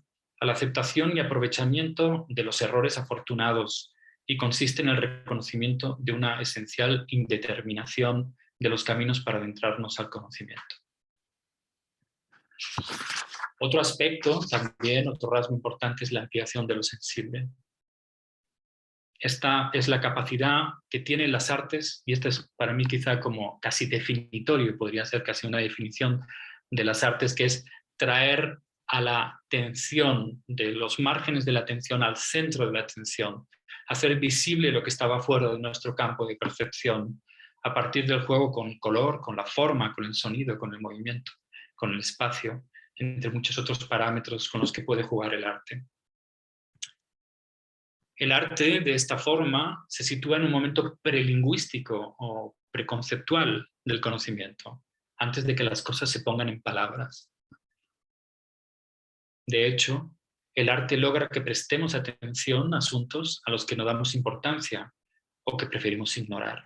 a la aceptación y aprovechamiento de los errores afortunados, y consiste en el reconocimiento de una esencial indeterminación de los caminos para adentrarnos al conocimiento. Otro aspecto también, otro rasgo importante es la ampliación de lo sensible. Esta es la capacidad que tienen las artes, y esto es para mí quizá como casi definitorio, podría ser casi una definición de las artes, que es traer a la atención, de los márgenes de la atención al centro de la atención, hacer visible lo que estaba fuera de nuestro campo de percepción, a partir del juego con color, con la forma, con el sonido, con el movimiento, con el espacio, entre muchos otros parámetros con los que puede jugar el arte. El arte, de esta forma, se sitúa en un momento prelingüístico o preconceptual del conocimiento, antes de que las cosas se pongan en palabras. De hecho, el arte logra que prestemos atención a asuntos a los que no damos importancia o que preferimos ignorar.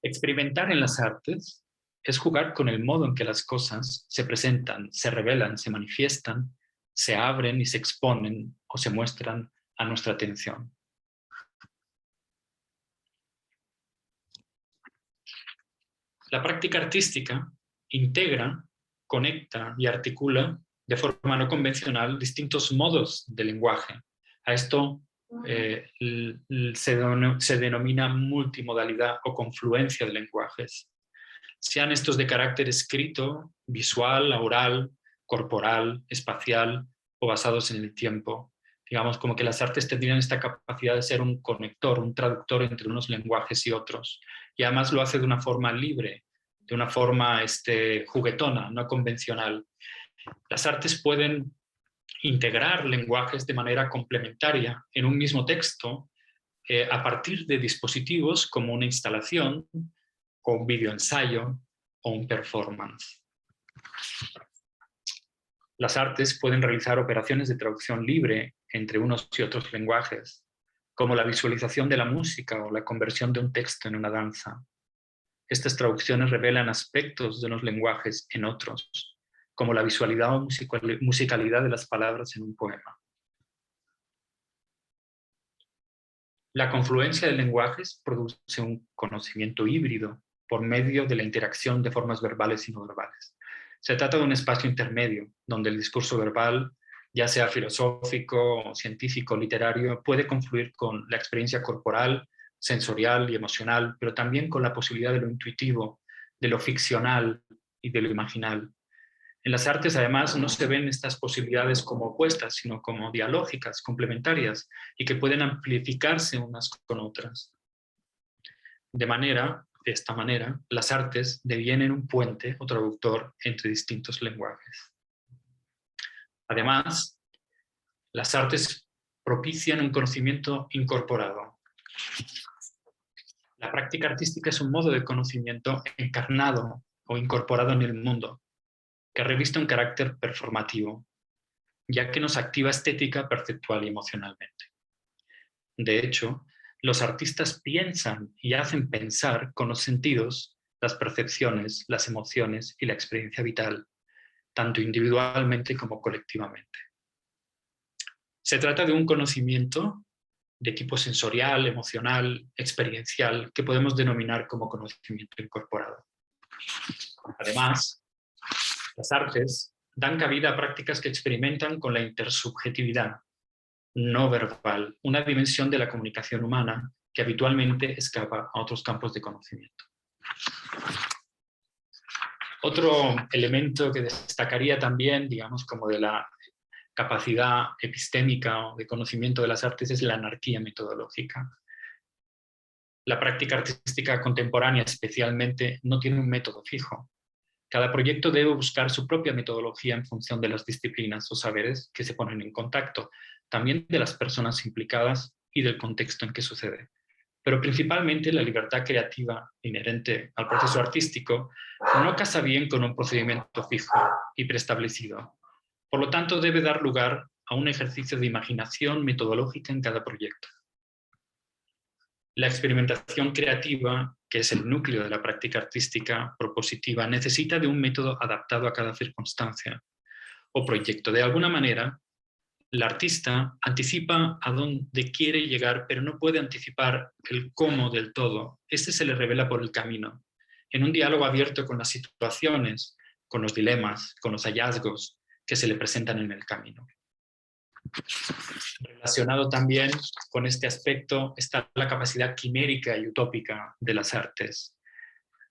Experimentar en las artes es jugar con el modo en que las cosas se presentan, se revelan, se manifiestan, se abren y se exponen o se muestran a nuestra atención. La práctica artística integra, conecta y articula de forma no convencional distintos modos de lenguaje. A esto se denomina multimodalidad o confluencia de lenguajes. Sean estos de carácter escrito, visual, oral, corporal, espacial o basados en el tiempo. Digamos como que las artes tendrían esta capacidad de ser un conector, un traductor entre unos lenguajes y otros. Y además lo hace de una forma libre, de una forma juguetona, no convencional. Las artes pueden integrar lenguajes de manera complementaria en un mismo texto a partir de dispositivos como una instalación, o un videoensayo o un performance. Las artes pueden realizar operaciones de traducción libre entre unos y otros lenguajes, como la visualización de la música o la conversión de un texto en una danza. Estas traducciones revelan aspectos de los lenguajes en otros, como la visualidad o musicalidad de las palabras en un poema. La confluencia de lenguajes produce un conocimiento híbrido por medio de la interacción de formas verbales y no verbales. Se trata de un espacio intermedio, donde el discurso verbal, ya sea filosófico, científico, literario, puede confluir con la experiencia corporal, sensorial y emocional, pero también con la posibilidad de lo intuitivo, de lo ficcional y de lo imaginal. En las artes, además, no se ven estas posibilidades como opuestas, sino como dialógicas, complementarias, y que pueden amplificarse unas con otras. De esta manera, las artes devienen un puente o traductor entre distintos lenguajes. Además, las artes propician un conocimiento incorporado. La práctica artística es un modo de conocimiento encarnado o incorporado en el mundo, que reviste un carácter performativo, ya que nos activa estética, perceptual y emocionalmente. De hecho, los artistas piensan y hacen pensar con los sentidos, las percepciones, las emociones y la experiencia vital, tanto individualmente como colectivamente. Se trata de un conocimiento de tipo sensorial, emocional, experiencial, que podemos denominar como conocimiento incorporado. Además, las artes dan cabida a prácticas que experimentan con la intersubjetividad no verbal, una dimensión de la comunicación humana que habitualmente escapa a otros campos de conocimiento. Otro elemento que destacaría también, digamos, como de la capacidad epistémica o de conocimiento de las artes es la anarquía metodológica. La práctica artística contemporánea especialmente no tiene un método fijo. Cada proyecto debe buscar su propia metodología en función de las disciplinas o saberes que se ponen en contacto, también de las personas implicadas y del contexto en que sucede. Pero principalmente la libertad creativa inherente al proceso artístico no casa bien con un procedimiento fijo y preestablecido. Por lo tanto, debe dar lugar a un ejercicio de imaginación metodológica en cada proyecto. La experimentación creativa, que es el núcleo de la práctica artística propositiva, necesita de un método adaptado a cada circunstancia o proyecto. De alguna manera, el artista anticipa a dónde quiere llegar, pero no puede anticipar el cómo del todo. Este se le revela por el camino, en un diálogo abierto con las situaciones, con los dilemas, con los hallazgos que se le presentan en el camino. Relacionado también con este aspecto está la capacidad quimérica y utópica de las artes.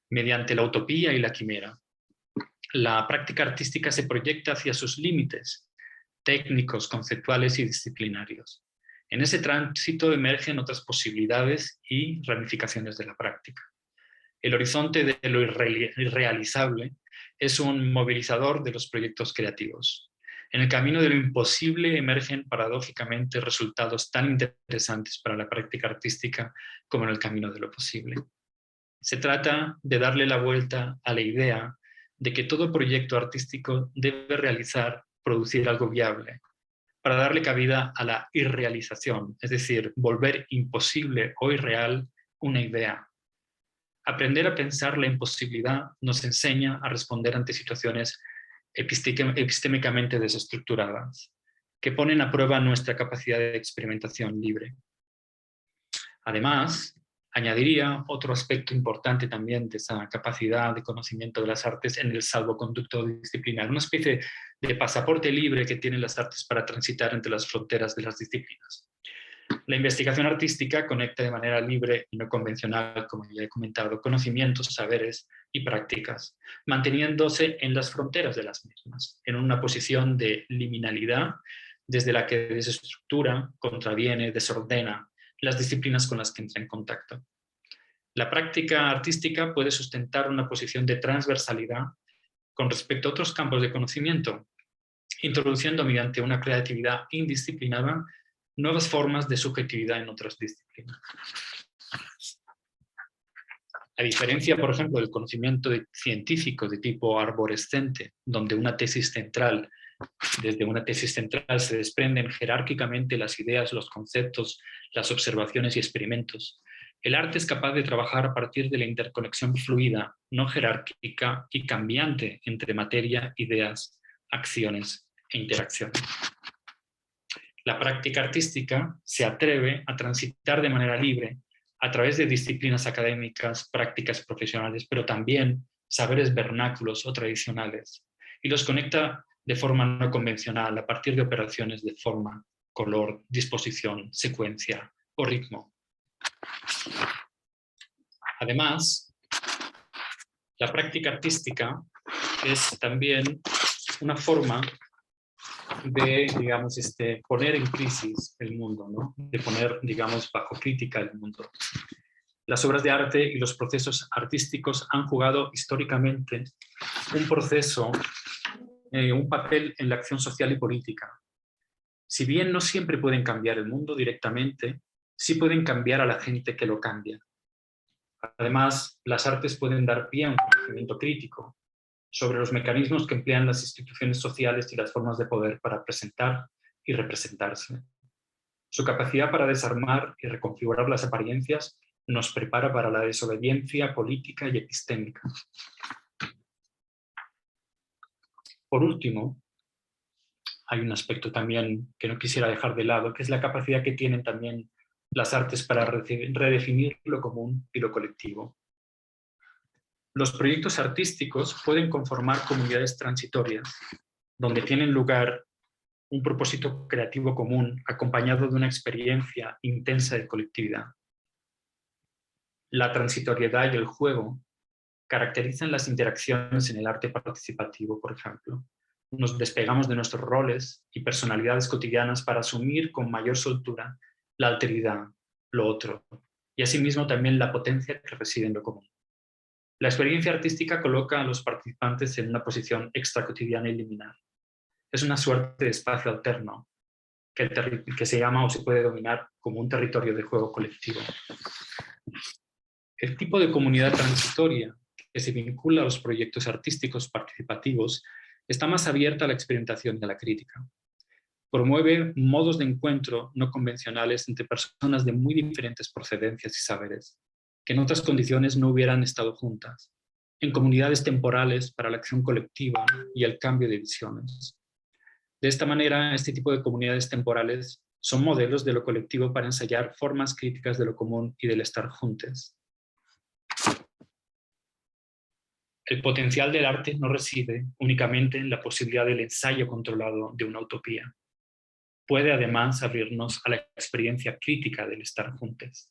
Mediante la utopía y la quimera, la práctica artística se proyecta hacia sus límites técnicos, conceptuales y disciplinarios. En ese tránsito emergen otras posibilidades y ramificaciones de la práctica. El horizonte de lo irrealizable es un movilizador de los proyectos creativos. En el camino de lo imposible emergen paradójicamente resultados tan interesantes para la práctica artística como en el camino de lo posible. Se trata de darle la vuelta a la idea de que todo proyecto artístico debe producir algo viable, para darle cabida a la irrealización, es decir, volver imposible o irreal una idea. Aprender a pensar la imposibilidad nos enseña a responder ante situaciones epistémicamente desestructuradas, que ponen a prueba nuestra capacidad de experimentación libre. Además, añadiría otro aspecto importante también de esa capacidad de conocimiento de las artes en el salvoconducto disciplinar, una especie de pasaporte libre que tienen las artes para transitar entre las fronteras de las disciplinas. La investigación artística conecta de manera libre y no convencional, como ya he comentado, conocimientos, saberes y prácticas, manteniéndose en las fronteras de las mismas, en una posición de liminalidad desde la que desestructura, contraviene, desordena las disciplinas con las que entra en contacto. La práctica artística puede sustentar una posición de transversalidad con respecto a otros campos de conocimiento, introduciendo mediante una creatividad indisciplinada nuevas formas de subjetividad en otras disciplinas. A diferencia, por ejemplo, del conocimiento científico de tipo arborescente, donde desde una tesis central se desprenden jerárquicamente las ideas, los conceptos, las observaciones y experimentos, el arte es capaz de trabajar a partir de la interconexión fluida, no jerárquica y cambiante entre materia, ideas, acciones e interacciones. La práctica artística se atreve a transitar de manera libre a través de disciplinas académicas, prácticas profesionales, pero también saberes vernáculos o tradicionales, y los conecta de forma no convencional a partir de operaciones de forma, color, disposición, secuencia o ritmo. Además, la práctica artística es también una forma de, digamos, poner en crisis el mundo, ¿no? De poner, digamos, bajo crítica el mundo. Las obras de arte y los procesos artísticos han jugado históricamente un papel en la acción social y política. Si bien no siempre pueden cambiar el mundo directamente, sí pueden cambiar a la gente que lo cambia. Además, las artes pueden dar pie a un conocimiento crítico sobre los mecanismos que emplean las instituciones sociales y las formas de poder para presentar y representarse. Su capacidad para desarmar y reconfigurar las apariencias nos prepara para la desobediencia política y epistémica. Por último, hay un aspecto también que no quisiera dejar de lado, que es la capacidad que tienen también las artes para redefinir lo común y lo colectivo. Los proyectos artísticos pueden conformar comunidades transitorias, donde tienen lugar un propósito creativo común acompañado de una experiencia intensa de colectividad. La transitoriedad y el juego caracterizan las interacciones en el arte participativo, por ejemplo. Nos despegamos de nuestros roles y personalidades cotidianas para asumir con mayor soltura la alteridad, lo otro, y asimismo también la potencia que reside en lo común. La experiencia artística coloca a los participantes en una posición extracotidiana y liminal. Es una suerte de espacio alterno que se llama o se puede dominar como un territorio de juego colectivo. El tipo de comunidad transitoria que se vincula a los proyectos artísticos participativos está más abierta a la experimentación y a la crítica. Promueve modos de encuentro no convencionales entre personas de muy diferentes procedencias y saberes, que en otras condiciones no hubieran estado juntas, en comunidades temporales para la acción colectiva y el cambio de visiones. De esta manera, este tipo de comunidades temporales son modelos de lo colectivo para ensayar formas críticas de lo común y del estar juntos. El potencial del arte no reside únicamente en la posibilidad del ensayo controlado de una utopía. Puede además abrirnos a la experiencia crítica del estar juntos.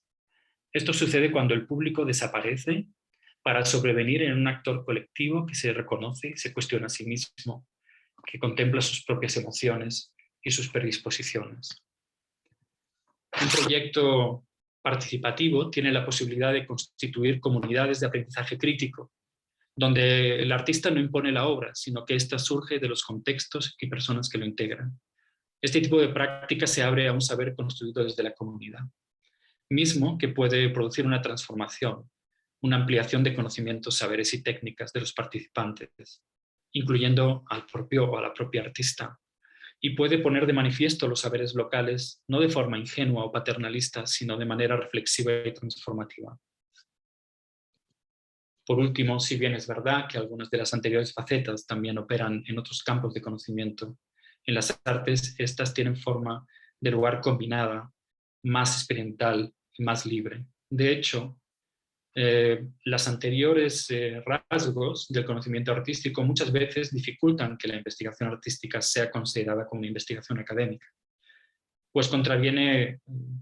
Esto sucede cuando el público desaparece para sobrevenir en un actor colectivo que se reconoce y se cuestiona a sí mismo, que contempla sus propias emociones y sus predisposiciones. Un proyecto participativo tiene la posibilidad de constituir comunidades de aprendizaje crítico, donde el artista no impone la obra, sino que ésta surge de los contextos y personas que lo integran. Este tipo de práctica se abre a un saber construido desde la comunidad, mismo que puede producir una transformación, una ampliación de conocimientos, saberes y técnicas de los participantes, incluyendo al propio o a la propia artista, y puede poner de manifiesto los saberes locales, no de forma ingenua o paternalista, sino de manera reflexiva y transformativa. Por último, si bien es verdad que algunas de las anteriores facetas también operan en otros campos de conocimiento, en las artes estas tienen forma de lugar combinada, más experimental y más libre. De hecho, las anteriores rasgos del conocimiento artístico muchas veces dificultan que la investigación artística sea considerada como una investigación académica, pues contraviene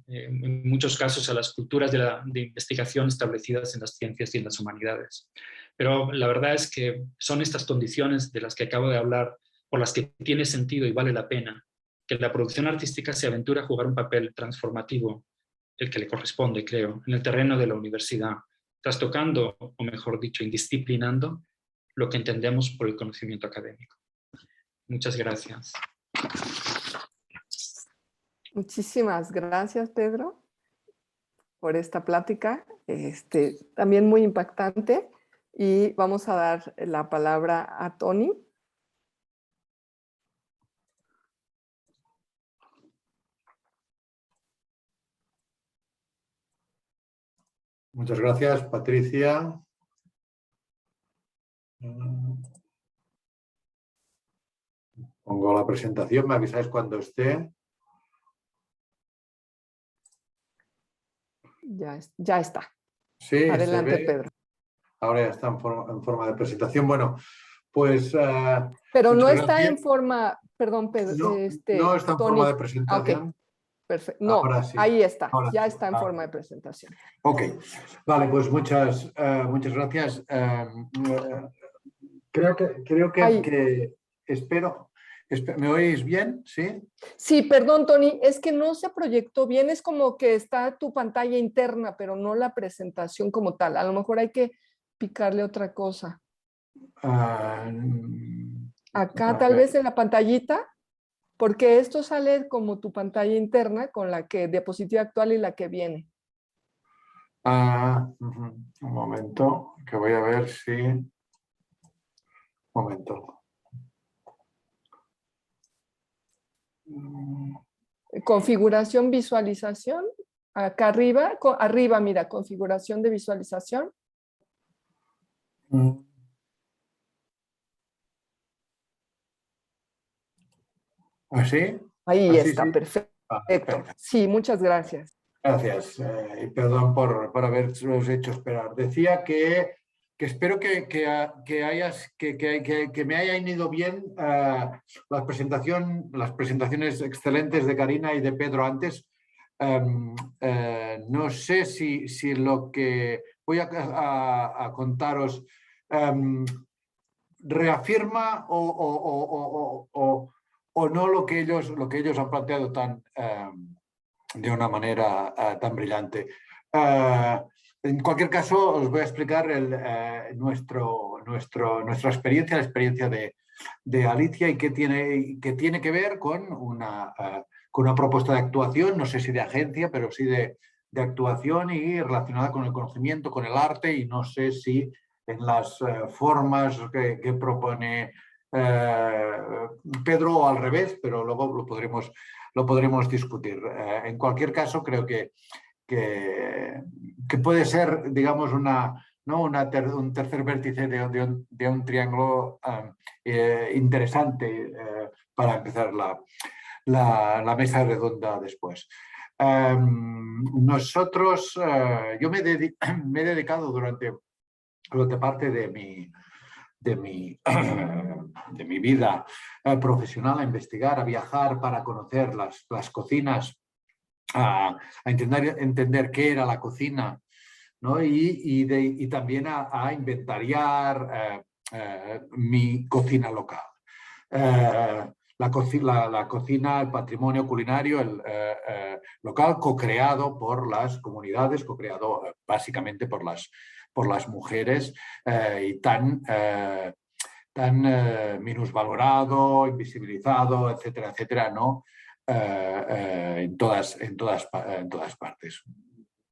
en muchos casos a las culturas de investigación establecidas en las ciencias y en las humanidades. Pero la verdad es que son estas condiciones de las que acabo de hablar por las que tiene sentido y vale la pena que la producción artística se aventure a jugar un papel transformativo, el que le corresponde, creo, en el terreno de la universidad, trastocando, o mejor dicho, indisciplinando lo que entendemos por el conocimiento académico. Muchas gracias. Muchísimas gracias, Pedro, por esta plática, también muy impactante. Y vamos a dar la palabra a Tony. Muchas gracias, Patricia. Pongo la presentación, me avisáis cuando esté. Ya está. Sí, adelante, Pedro. Ahora ya está en forma de presentación. Bueno, pues... pero no está en forma, perdón, Pedro. No está en Tony. forma de presentación. Okay. Perfecto. No, ahora sí. Ahí está. Ahora ya sí. Está en forma de presentación. Ok. Vale, pues muchas gracias. Creo que espero... ¿Me oís bien? ¿Sí? Sí, perdón, Tony, es que no se proyectó bien, es como que está tu pantalla interna, pero no la presentación como tal. A lo mejor hay que picarle otra cosa. Acá tal vez en la pantallita, porque esto sale como tu pantalla interna con la que diapositiva actual y la que viene. Un momento, que voy a ver si... Un momento. Configuración, visualización. Acá arriba, mira, configuración de visualización. ¿Así? Ahí ¿Así, está, sí? Perfecto. Sí, muchas gracias. Gracias y perdón por haberlos hecho esperar. Decía que espero que me hayan ido bien las presentaciones excelentes de Karina y de Pedro antes. No sé si lo que voy a contaros reafirma o no lo que ellos han planteado de una manera tan brillante. En cualquier caso, os voy a explicar nuestra experiencia, la experiencia de Alicia y qué tiene que ver con una propuesta de actuación, no sé si de agencia, pero sí de actuación y relacionada con el conocimiento, con el arte, y no sé si en las formas que propone Pedro o al revés, pero luego lo podremos discutir. En cualquier caso, creo que puede ser, digamos, un tercer vértice de un triángulo interesante para empezar la mesa redonda después. Nosotros, yo me he dedicado durante parte de de mi vida profesional, a investigar, a viajar para conocer las cocinas, a entender qué era la cocina, ¿no? Y también a inventariar mi cocina local. La cocina, el patrimonio culinario local, co-creado por las comunidades, co-creado básicamente por las mujeres, y tan minusvalorado, invisibilizado, etcétera, etcétera, ¿no? En todas partes.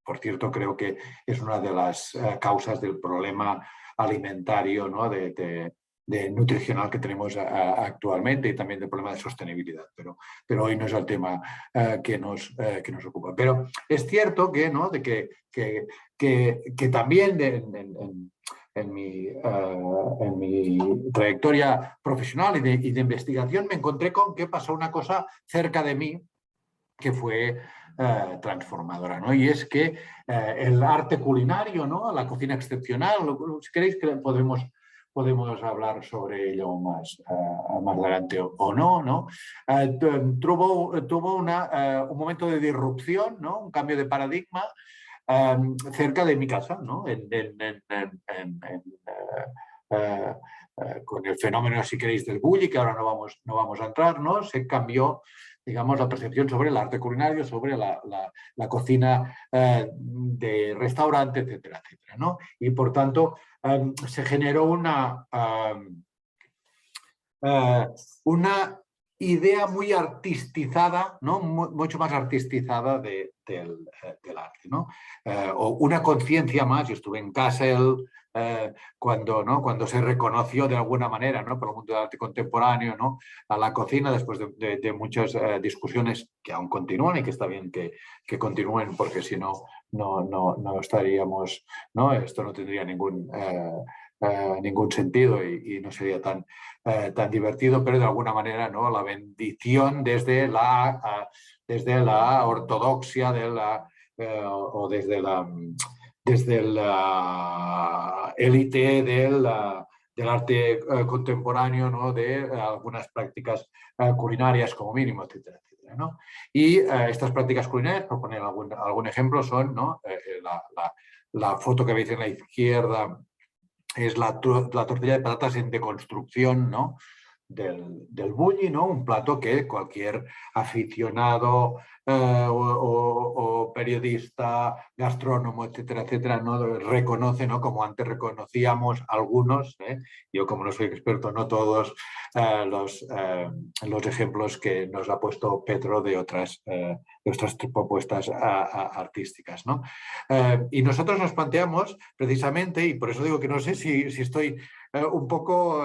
Por cierto, creo que es una de las causas del problema alimentario, ¿no? de nutricional que tenemos actualmente, y también del problema de sostenibilidad, pero hoy no es el tema que nos ocupa. Pero es cierto que, ¿no? que también en mi trayectoria profesional y de investigación me encontré con que pasó una cosa cerca de mí que fue transformadora, ¿no? Y es que el arte culinario, ¿no? La cocina excepcional, si queréis que podemos hablar sobre ello más adelante o no, ¿no? Tuvo un momento de disrupción, ¿no? Un cambio de paradigma cerca de mi casa, ¿no? Con el fenómeno, si queréis, del bullying, que ahora no vamos a entrar, ¿no? Se cambió, digamos, la percepción sobre el arte culinario, sobre la cocina de restaurante, etcétera, etcétera, ¿no? Y por tanto se generó una idea muy artistizada, ¿no? Mucho más artistizada del arte, ¿no? O una conciencia más. Yo estuve en Kassel cuando se reconoció de alguna manera, ¿no? por el mundo del arte contemporáneo, ¿no? a la cocina, después de muchas discusiones que aún continúan, y que está bien que continúen, porque si no estaríamos, ¿no? Esto no tendría ningún sentido y no sería tan divertido, pero de alguna manera, ¿no? la bendición desde la ortodoxia o desde la élite del arte contemporáneo, ¿no? de algunas prácticas culinarias como mínimo, etcétera, etcétera, ¿no? Y estas prácticas culinarias, por poner algún ejemplo, son, ¿no? la foto que veis en la izquierda es la tortilla de patatas en deconstrucción, ¿no? del bulli, ¿no? Un plato que cualquier aficionado o periodista, gastrónomo, etcétera, etcétera, ¿no? reconoce, ¿no? Como antes reconocíamos algunos, yo como no soy experto, no todos los ejemplos que nos ha puesto Pedro de otras propuestas artísticas, ¿no? Y nosotros nos planteamos precisamente, y por eso digo que no sé si estoy un poco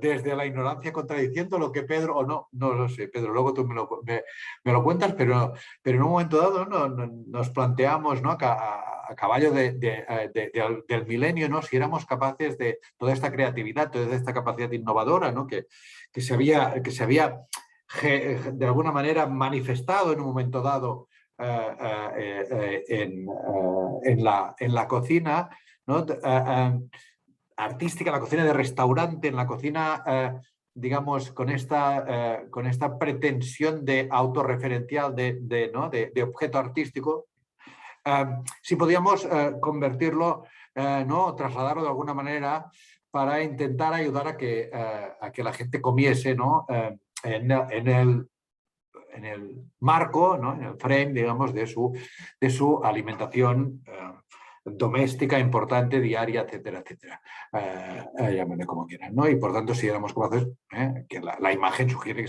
desde la ignorancia contradiciendo lo que Pedro, o no lo sé, Pedro, luego tú me lo cuentas, pero en un momento dado, ¿no? nos planteamos, ¿no? a caballo del milenio, ¿no? si éramos capaces de toda esta creatividad, toda esta capacidad innovadora, ¿no? que se había de alguna manera manifestado en un momento dado en la cocina, ¿no? Artística, la cocina de restaurante, en la cocina, digamos, con esta pretensión de autorreferencial, de objeto artístico, si podíamos convertirlo, ¿no? trasladarlo de alguna manera para intentar ayudar a que la gente comiese, ¿no? en el marco, ¿no? en el frame, digamos, de su alimentación doméstica, importante, diaria, etcétera, etcétera. Llámenme como quieran, ¿no? Y por tanto, si éramos capaces, que la imagen sugiere que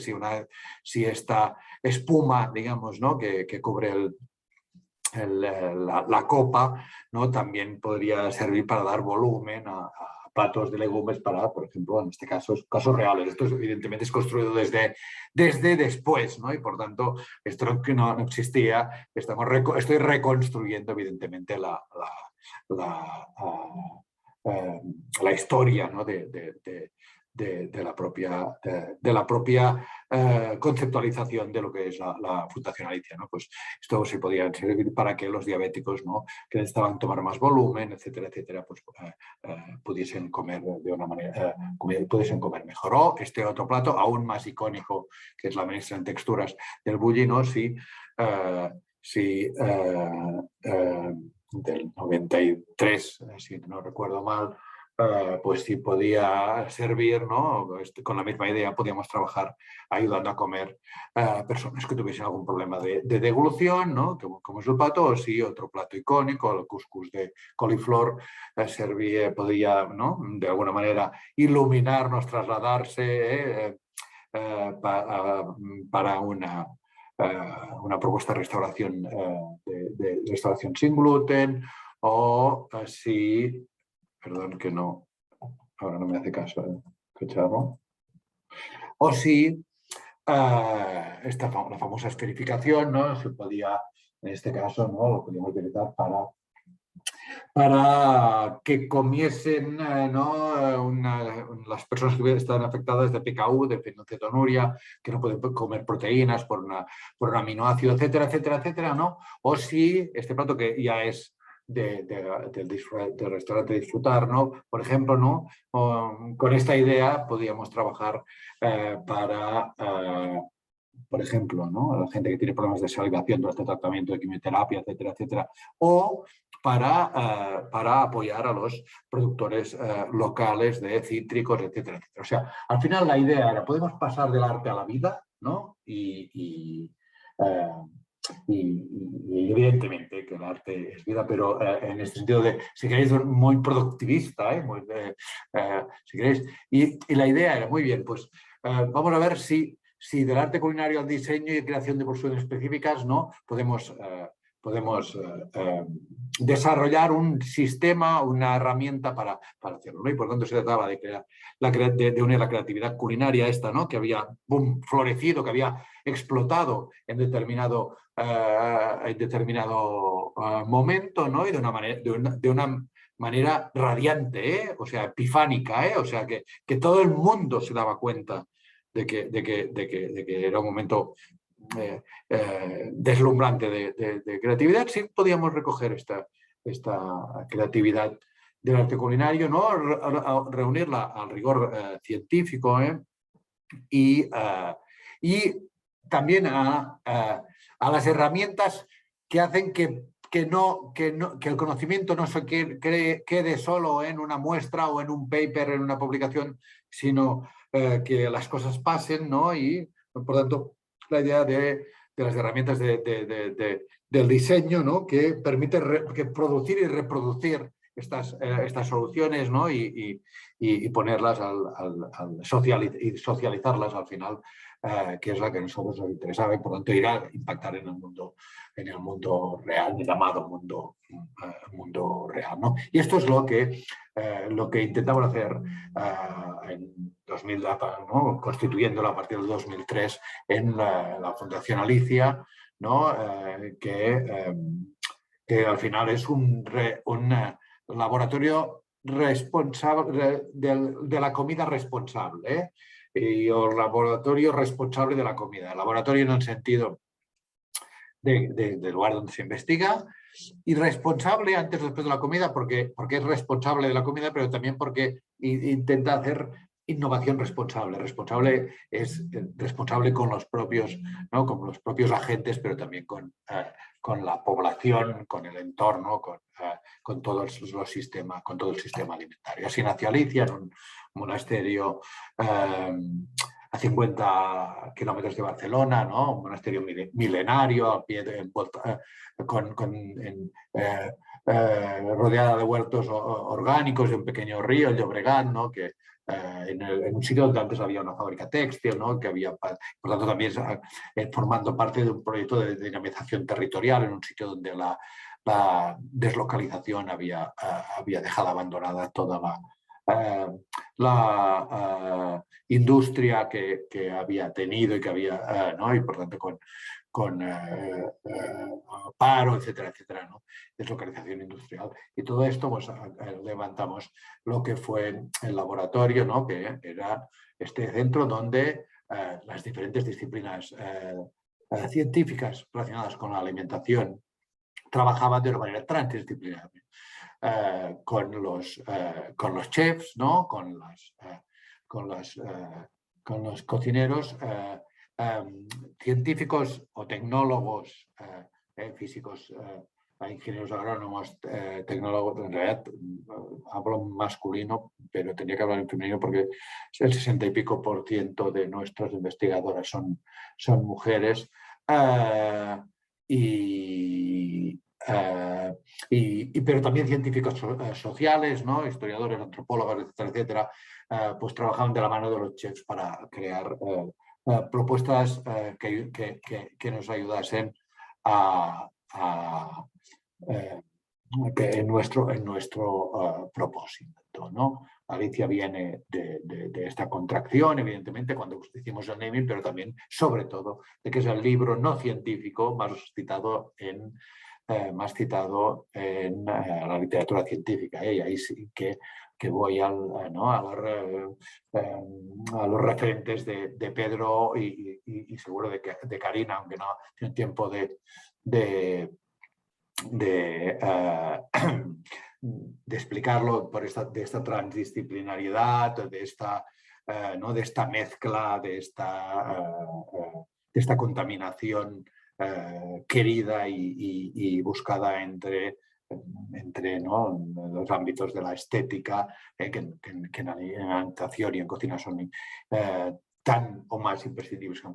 si esta espuma, digamos, ¿no? que cubre la copa, ¿no? también podría servir para dar volumen a platos de legumbres para, por ejemplo, en este caso, casos reales. Esto evidentemente es construido desde después, ¿no? Y por tanto, esto que no existía, estoy reconstruyendo evidentemente la historia, ¿no? de la propia conceptualización de lo que es la Fundación Alicia, ¿no? Pues esto se podía servir para que los diabéticos, ¿no?, que necesitaban tomar más volumen, etcétera, etcétera, pues pudiesen comer de una manera, pudiesen comer mejor. O este otro plato aún más icónico, que es la menestra en texturas del Bulli, ¿no? Del 93, si no recuerdo mal, pues sí podía servir, ¿no? Con la misma idea podíamos trabajar ayudando a comer personas que tuviesen algún problema de deglución, ¿no?, como es el plato, o sí otro plato icónico, el cuscús de coliflor, podía, ¿no?, de alguna manera iluminarnos, trasladarse para una propuesta de restauración, de restauración sin gluten, o si, perdón que no, ahora no me hace caso, ¿no? O si la famosa esferificación, ¿no?, se podía, en este caso, ¿no?, lo podíamos utilizar para que comiesen, ¿no?, las personas que están afectadas de PKU, de fenilcetonuria, que no pueden comer proteínas por un aminoácido, etcétera, etcétera, etcétera, ¿no? O si este plato, que ya es del restaurante Disfrutar, ¿no?, por ejemplo, ¿no?, con esta idea podíamos trabajar para, por ejemplo, ¿no?, a la gente que tiene problemas de salivación durante el tratamiento de quimioterapia, etcétera, etcétera, o para apoyar a los productores locales de cítricos, etcétera, etcétera. O sea, al final la idea era, podemos pasar del arte a la vida, ¿no? Y evidentemente que el arte es vida, pero en el sentido de, si queréis, muy productivista, si queréis. Y la idea era, muy bien, pues vamos a ver si del arte culinario al diseño y creación de porciones específicas, ¿no?, podemos desarrollar un sistema, una herramienta para hacerlo, ¿no? Y por tanto se trataba de unir la creatividad culinaria esta, ¿no?, que había florecido, que había explotado en determinado momento, ¿no?, y de una manera radiante, o sea, epifánica, o sea, que todo el mundo se daba cuenta de que era un momento deslumbrante de creatividad. Sí podíamos recoger esta creatividad del arte culinario, ¿no?, reunirla al rigor científico, y también a las herramientas que hacen que el conocimiento no se quede solo en una muestra o en un paper, en una publicación, sino que las cosas pasen, ¿no? Y, por tanto, la idea de las herramientas del diseño, ¿no?, que permite producir y reproducir estas soluciones, ¿no?, y ponerlas y socializarlas al final, que es la que a nosotros nos interesaba, y por tanto ir a impactar en el mundo real, el llamado mundo real, ¿no? Y esto es lo que intentamos hacer en 2000, ¿no?, constituyéndola a partir del 2003 en la Fundación Alicia, ¿no?, que al final es un laboratorio responsable de la comida responsable, y el laboratorio responsable de la comida. El laboratorio en el sentido del lugar donde se investiga, y responsable antes o después de la comida, porque es responsable de la comida, pero también porque intenta hacer innovación responsable. Responsable es responsable con los propios, ¿no?, con los propios agentes, pero también con la población, con el entorno, con todo el sistema alimentario. Así nació Alicia, en un monasterio a 50 kilómetros de Barcelona, ¿no?, un monasterio milenario, al pie rodeada de huertos orgánicos, de un pequeño río, el Llobregat, ¿no?, que en un sitio donde antes había una fábrica textil, ¿no?, que había, por tanto, también formando parte de un proyecto de dinamización territorial, en un sitio donde la deslocalización había dejado abandonada toda la industria que había tenido y que había, ¿no?, y por tanto con paro, etcétera, etcétera, ¿no? deslocalización industrial. Y todo esto, pues levantamos lo que fue el laboratorio, ¿no? Que era este centro donde las diferentes disciplinas científicas relacionadas con la alimentación trabajaban de una manera transdisciplinar. Con los chefs, ¿no? con los cocineros, científicos o tecnólogos, físicos, ingenieros agrónomos, tecnólogos. En realidad hablo masculino, pero tenía que hablar en femenino porque el 60 y pico % de nuestros investigadores son mujeres. Pero también científicos sociales, ¿no? Historiadores, antropólogos, etcétera, etcétera, pues trabajaban de la mano de los chefs para crear propuestas que nos ayudasen en nuestro propósito, ¿no? Alicia viene de esta contracción, evidentemente, cuando hicimos el naming, pero también, sobre todo, de que es el libro no científico más citado en la literatura científica. Y ahí sí que voy a los referentes de Pedro y seguro de Karina, aunque no tiene tiempo de explicarlo de esta transdisciplinariedad, de esta mezcla, de esta contaminación querida y buscada entre los ámbitos de la estética, que en alimentación y en cocina son tan o más imprescindibles que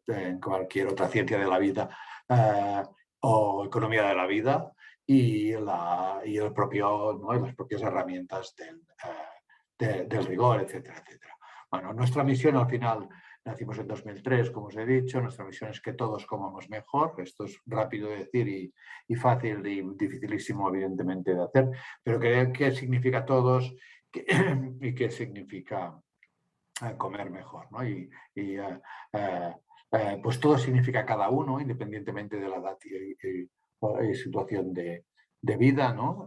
en cualquier otra ciencia de la vida o economía de la vida, y las propias herramientas del rigor, etcétera, etcétera. Bueno, nuestra misión al final, nacimos en 2003, como os he dicho, nuestra misión es que todos comamos mejor. Esto es rápido de decir y fácil y dificilísimo, evidentemente, de hacer, pero ¿qué significa todos y qué significa comer mejor, ¿no? Pues todo significa cada uno, independientemente de la edad y situación de vida, ¿no?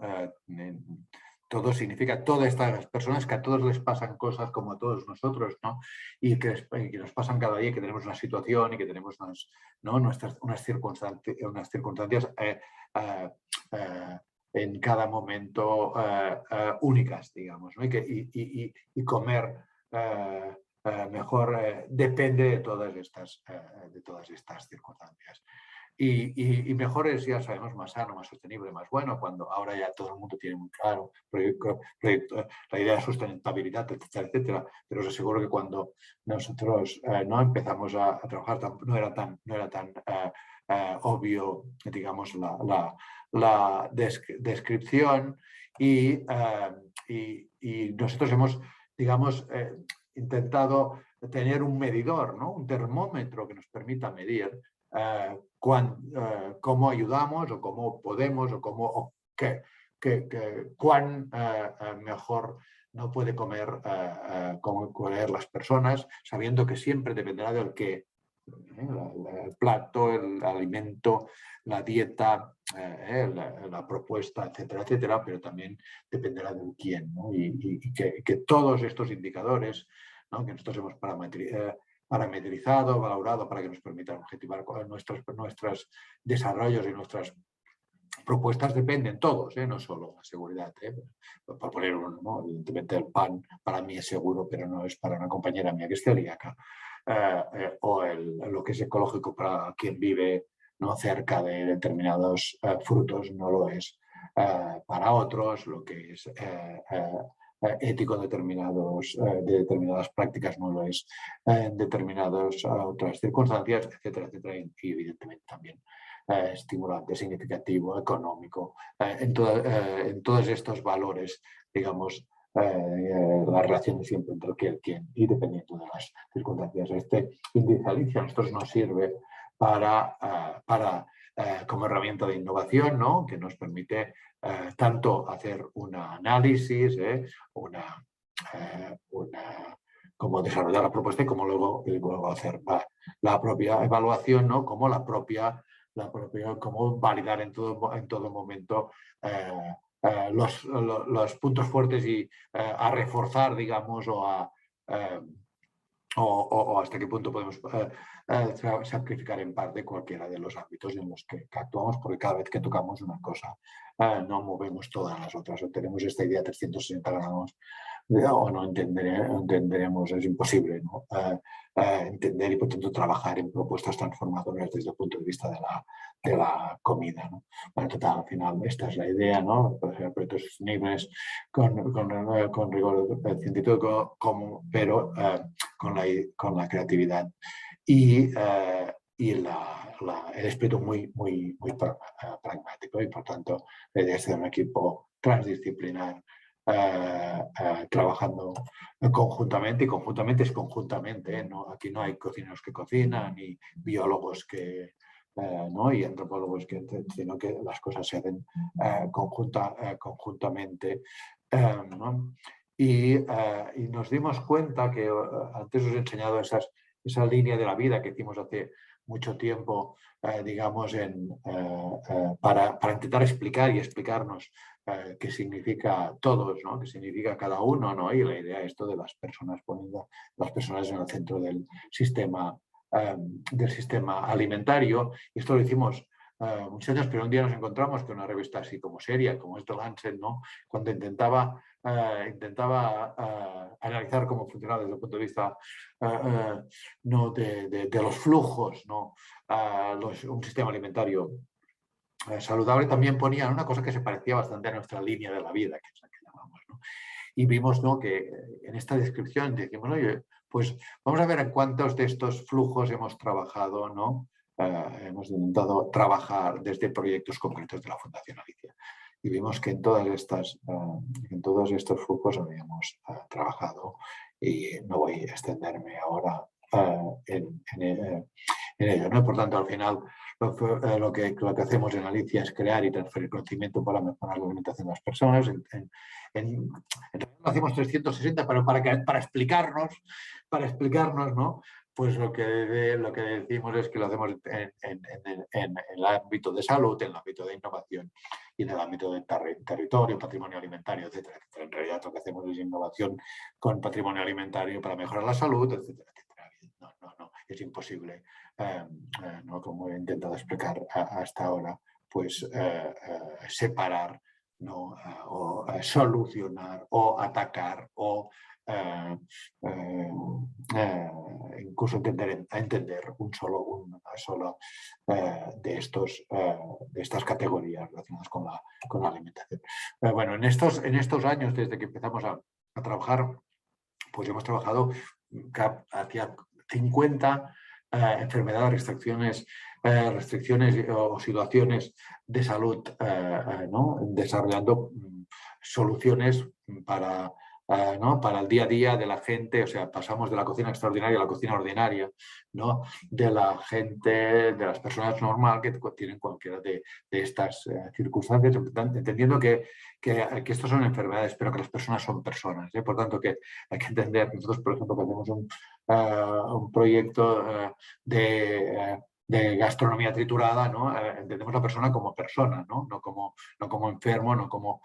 Todo significa todas estas personas, que a todos les pasan cosas como a todos nosotros, ¿no? Y que nos pasan cada día, que tenemos una situación y que tenemos unas circunstancias en cada momento únicas, digamos, ¿no? Y comer mejor depende de todas estas circunstancias. Y mejor es, ya sabemos, más sano, más sostenible, más bueno, cuando ahora ya todo el mundo tiene muy claro la idea de sustentabilidad, etcétera, etcétera. Pero os aseguro que cuando nosotros no empezamos a trabajar, no era tan obvio, digamos, la descripción, y nosotros hemos, digamos, intentado tener un medidor, ¿no? Un termómetro que nos permita medir cómo ayudamos o cómo podemos o cuán mejor no puede comer las personas, sabiendo que siempre dependerá del qué. El plato, el alimento, la dieta, la propuesta, etcétera, etcétera, pero también dependerá del quién, ¿no? Y que todos estos indicadores, ¿no?, que nosotros hemos parametrizado, valorado para que nos permitan objetivar nuestros desarrollos y nuestras propuestas, dependen todos, no solo la seguridad. Para poner uno, ¿no? Evidentemente el pan para mí es seguro, pero no es para una compañera mía que es celíaca. O lo que es ecológico para quien vive, ¿no?, cerca de determinados frutos no lo es para otros. Lo que es ético de determinadas prácticas no lo es en determinadas otras circunstancias, etcétera, etcétera. Y evidentemente también estimulante, significativo, económico, en todos estos valores, digamos, la relación siempre entre el qué y el quién, y dependiendo de las circunstancias. Este índice Alicia a nosotros nos sirve como herramienta de innovación, ¿no?, que nos permite tanto hacer un análisis, como desarrollar la propuesta, y como luego hacer la propia evaluación, ¿no?, como la propia cómo validar en todo momento los puntos fuertes y a reforzar, digamos, o hasta qué punto podemos sacrificar en parte cualquiera de los ámbitos en los que actuamos, porque cada vez que tocamos una cosa no movemos todas las otras, o tenemos esta idea 360 grados o no entenderemos, es imposible, ¿no? Entender y por tanto trabajar en propuestas transformadoras desde el punto de vista de la comida, ¿no? Bueno, total, al final esta es la idea, ¿no? Proyectos sostenibles con rigor científico, pero con la creatividad y el espíritu muy pragmático, y por tanto la idea es de un equipo transdisciplinar trabajando conjuntamente, y conjuntamente es conjuntamente, ¿no? Aquí no hay cocineros que cocinan ni biólogos que ¿no? y antropólogos sino que las cosas se hacen conjuntamente, ¿no? Y nos dimos cuenta que antes os he enseñado esa línea de la vida que hicimos hace mucho tiempo, digamos, para intentar explicar y explicarnos qué significa todos, ¿no? Qué significa cada uno, ¿no? Y la idea es esto de las personas, poniendo las personas en el centro del sistema alimentario. Y esto lo hicimos muchos años, pero un día nos encontramos con una revista así como seria, como es The Lancet, ¿no? Cuando intentaba analizar cómo funcionaba desde el punto de vista no de los flujos, ¿no? Un sistema alimentario saludable, también ponían una cosa que se parecía bastante a nuestra línea de la vida, que es la que llamamos, ¿no? Y vimos, ¿no?, que en esta descripción decimos, oye, pues vamos a ver en cuántos de estos flujos hemos trabajado, ¿no? Hemos intentado trabajar desde proyectos concretos de la Fundación Alicia. Y vimos que en todos estos flujos habíamos trabajado, y no voy a extenderme ahora en ello, ¿no? Por tanto, al final, lo que hacemos en Alicia es crear y transferir conocimiento para mejorar la alimentación de las personas. En realidad lo hacemos 360, pero para explicarnos, ¿no? Pues lo que decimos es que lo hacemos en el ámbito de salud, en el ámbito de innovación y en el ámbito de territorio, patrimonio alimentario, etcétera, etcétera. En realidad lo que hacemos es innovación con patrimonio alimentario para mejorar la salud, etcétera, etcétera. No, es imposible, ¿no? Como he intentado explicar hasta ahora, pues separar, ¿no? O solucionar o atacar o incluso entender una sola de estas categorías relacionadas con la alimentación. Bueno, en estos años, desde que empezamos a trabajar, pues hemos trabajado hacia 50 enfermedades, restricciones o situaciones de salud, ¿no? Desarrollando soluciones para el día a día de la gente. O sea, pasamos de la cocina extraordinaria a la cocina ordinaria, ¿no? De la gente, de las personas normales que tienen cualquiera de estas circunstancias, entendiendo que estos son enfermedades, pero que las personas son personas, ¿eh? Por tanto, que hay que entender. Nosotros, por ejemplo, cuando hacemos un proyecto de gastronomía triturada, ¿no? Entendemos la persona como persona, ¿no? No como enfermo, no como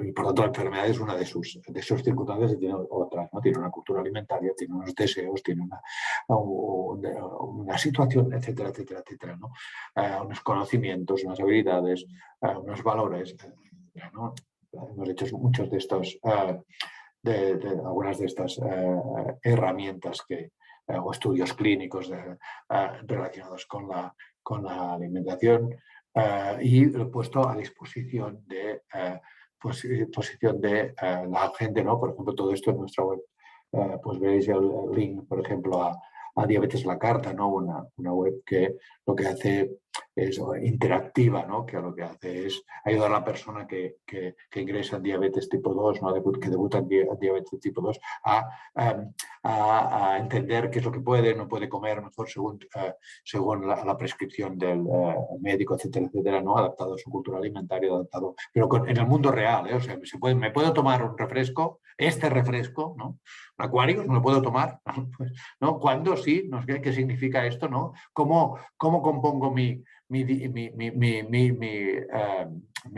y por tanto la enfermedad es una de sus circunstancias, y tiene otras, ¿no? Tiene una cultura alimentaria, tiene unos deseos, tiene una situación, etcétera, etcétera, etcétera, ¿no? Unos conocimientos, unas habilidades, unos valores, etcétera, ¿no? Hemos hecho muchos de estos, algunas de estas herramientas o estudios clínicos relacionados con la alimentación, y lo he puesto a disposición de la gente, ¿no? Por ejemplo, todo esto en nuestra web, pues veréis el link, por ejemplo, a Diabetes a la Carta, ¿no? Una web que lo que hace es interactiva, ¿no? Que lo que hace es ayudar a la persona que ingresa en diabetes tipo 2, ¿no? Que debuta en diabetes tipo 2, a entender qué es lo que puede, no puede comer mejor según la prescripción del médico, etcétera, etcétera, ¿no? Adaptado a su cultura alimentaria, adaptado, pero en el mundo real, ¿eh? O sea, me puedo tomar un refresco, ¿no? Aquarius, no lo puedo tomar, ¿no? ¿Cuándo? Sí, no sé qué significa esto, ¿no? ¿Cómo compongo mi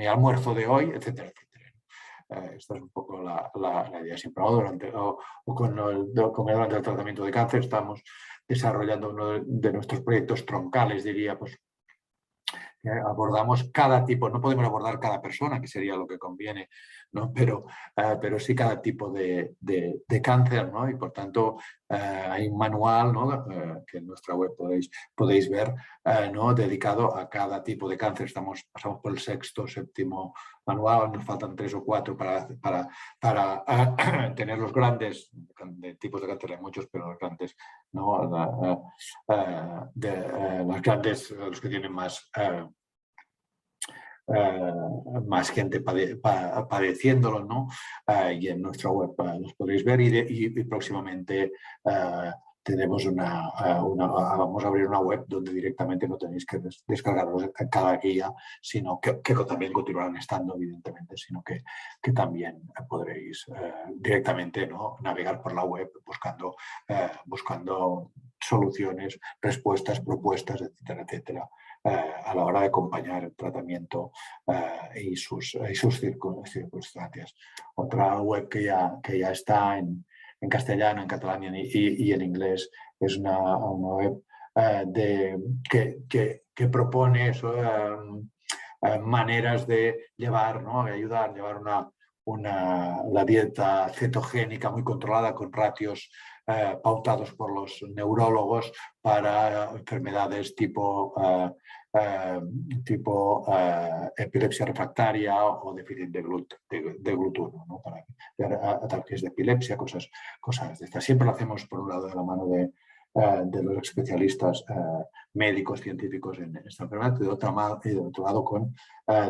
almuerzo de hoy, etcétera, etcétera? Esta es un poco la idea. Siempre durante el tratamiento de cáncer estamos desarrollando uno de nuestros proyectos troncales, diría, pues abordamos cada tipo, no podemos abordar cada persona, que sería lo que conviene, ¿no? Pero sí cada tipo de cáncer, ¿no? Y por tanto hay un manual, ¿no? Que en nuestra web podéis ver, ¿no? Dedicado a cada tipo de cáncer. Pasamos por el sexto, séptimo manual, nos faltan 3 o 4 para tener los grandes tipos de cáncer, hay muchos, pero los grandes, ¿no? Los grandes, los que tienen más gente padeciéndolo, ¿no? Y en nuestra web los podréis ver y próximamente tenemos vamos a abrir una web donde directamente no tenéis que descargaros cada guía, sino que también continuarán estando, evidentemente, sino que también podréis directamente, ¿no? Navegar por la web buscando soluciones, respuestas, propuestas, etcétera, etcétera, a la hora de acompañar el tratamiento y sus circunstancias. Otra web que ya está en castellano, en catalán y en inglés es una web que propone maneras de llevar, ¿no? De ayudar a llevar la dieta cetogénica muy controlada con ratios pautados por los neurólogos para enfermedades tipo epilepsia refractaria o déficit de glutuno, ¿no? Para ataques de epilepsia, cosas de estas. Siempre lo hacemos por un lado de la mano de los especialistas médicos, científicos en esta enfermedad, y de otro lado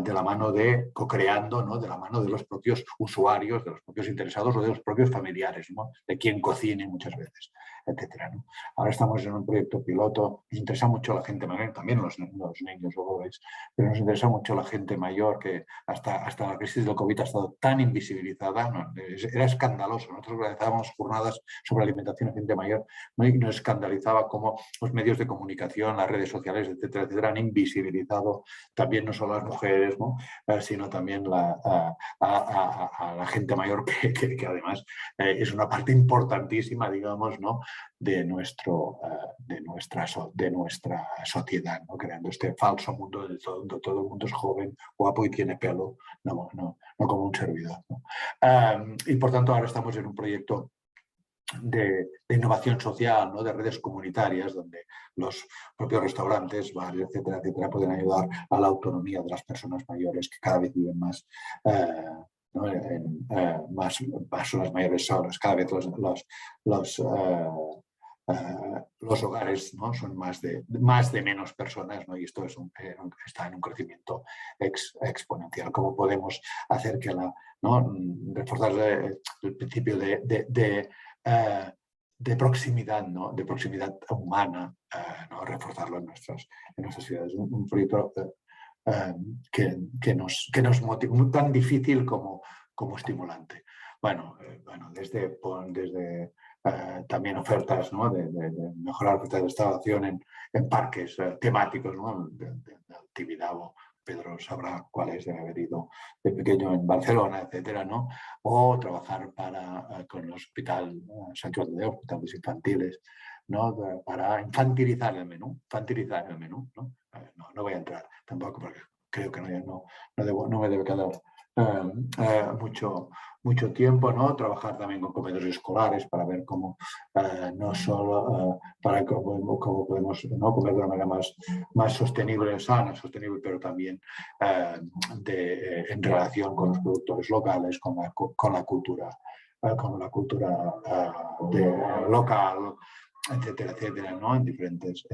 de la mano co-creando, ¿no? De la mano de los propios usuarios, de los propios interesados o de los propios familiares, ¿no? De quien cocine muchas veces, etcétera, ¿no? Ahora estamos en un proyecto piloto, nos interesa mucho la gente mayor, también los niños o jóvenes, pero nos interesa mucho la gente mayor que hasta la crisis del COVID ha estado tan invisibilizada, ¿no? Era escandaloso. Nosotros organizábamos jornadas sobre alimentación en gente mayor, ¿no? Y nos escandalizaba cómo los medios de comunicación, las redes sociales, etcétera, etcétera, han invisibilizado también no solo a las mujeres, ¿no? Sino también a la gente mayor que además es una parte importantísima, digamos, ¿no? de nuestra sociedad, ¿no? Creando este falso mundo donde todo el mundo es joven, guapo y tiene pelo, no como un servidor, ¿no? Y por tanto ahora estamos en un proyecto de innovación social, ¿no? De redes comunitarias donde los propios restaurantes, bares, etcétera, etcétera, pueden ayudar a la autonomía de las personas mayores que cada vez viven más, ¿no? Más horas mayores solas. Cada vez los hogares, ¿no? Son más de menos personas, ¿no? Y esto está en un crecimiento exponencial. ¿Cómo podemos hacer que ¿no? reforzar el principio de proximidad, ¿no? De proximidad humana, ¿no? Reforzarlo en nuestras ciudades? Un proyecto que nos motiva, tan difícil como estimulante. Bueno, desde también ofertas, ¿no? de mejorar ofertas de instalación en parques temáticos, ¿no? de actividad. Pedro sabrá cuáles debe haber ido de pequeño en Barcelona, etcétera, ¿no? O trabajar con el Hospital Sant Joan de Déu, hospitales infantiles, ¿no? Para infantilizar el menú, ¿no? No voy a entrar tampoco porque creo que no me debe quedar mucho tiempo, ¿no? Trabajar también con comedores escolares para ver cómo no solo para cómo podemos, ¿no? comer de una manera más sostenible, sana, sostenible, pero también en relación con los productores locales, con la cultura local, etcétera, etcétera, ¿no? En diferentes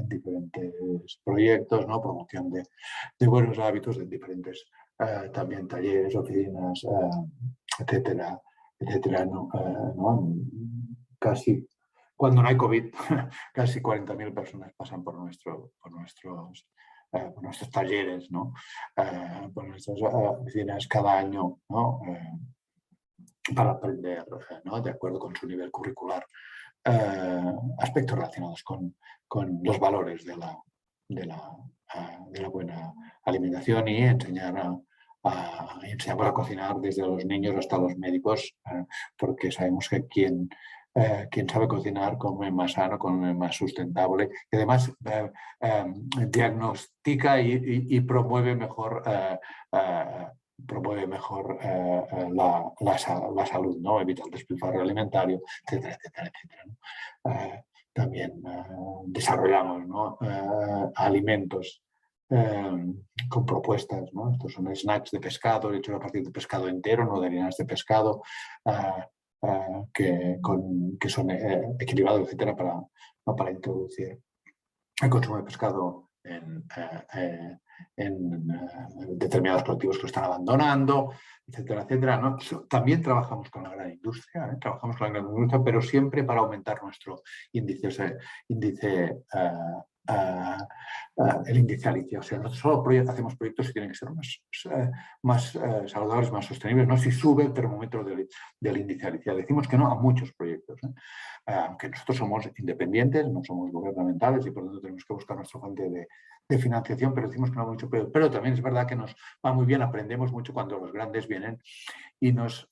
proyectos, ¿no? Promoción de buenos hábitos, de diferentes también talleres, oficinas, etcétera, ¿no? Casi, cuando no hay COVID, casi 40.000 personas pasan por nuestros talleres, ¿no? Por nuestras oficinas cada año, ¿no? para aprender, ¿no? De acuerdo con su nivel curricular, aspectos relacionados con los valores de la buena alimentación y enseñamos a cocinar desde los niños hasta los médicos, porque sabemos que quien sabe cocinar come más sano, come más sustentable y además diagnostica y promueve mejor la salud, ¿no? Evita el despilfarro alimentario, etcétera, etcétera, etcétera, ¿no? También desarrollamos, ¿no? Alimentos con propuestas, ¿no? Estos son snacks de pescado, hechos a partir de pescado entero, no de harinas de pescado, que son equilibrados, etcétera, para introducir el consumo de pescado en determinados colectivos que lo están abandonando, etcétera, etcétera, ¿no? También trabajamos con la gran industria, pero siempre para aumentar nuestro índice el índice Alicia. O sea, nosotros solo hacemos proyectos que tienen que ser más saludables, más sostenibles, no si sube el termómetro del índice Alicia. Decimos que no a muchos proyectos, aunque nosotros somos independientes, no somos gubernamentales y por lo tanto tenemos que buscar nuestra fuente de financiación, pero decimos que no a muchos proyectos. Pero también es verdad que nos va muy bien, aprendemos mucho cuando los grandes vienen y nos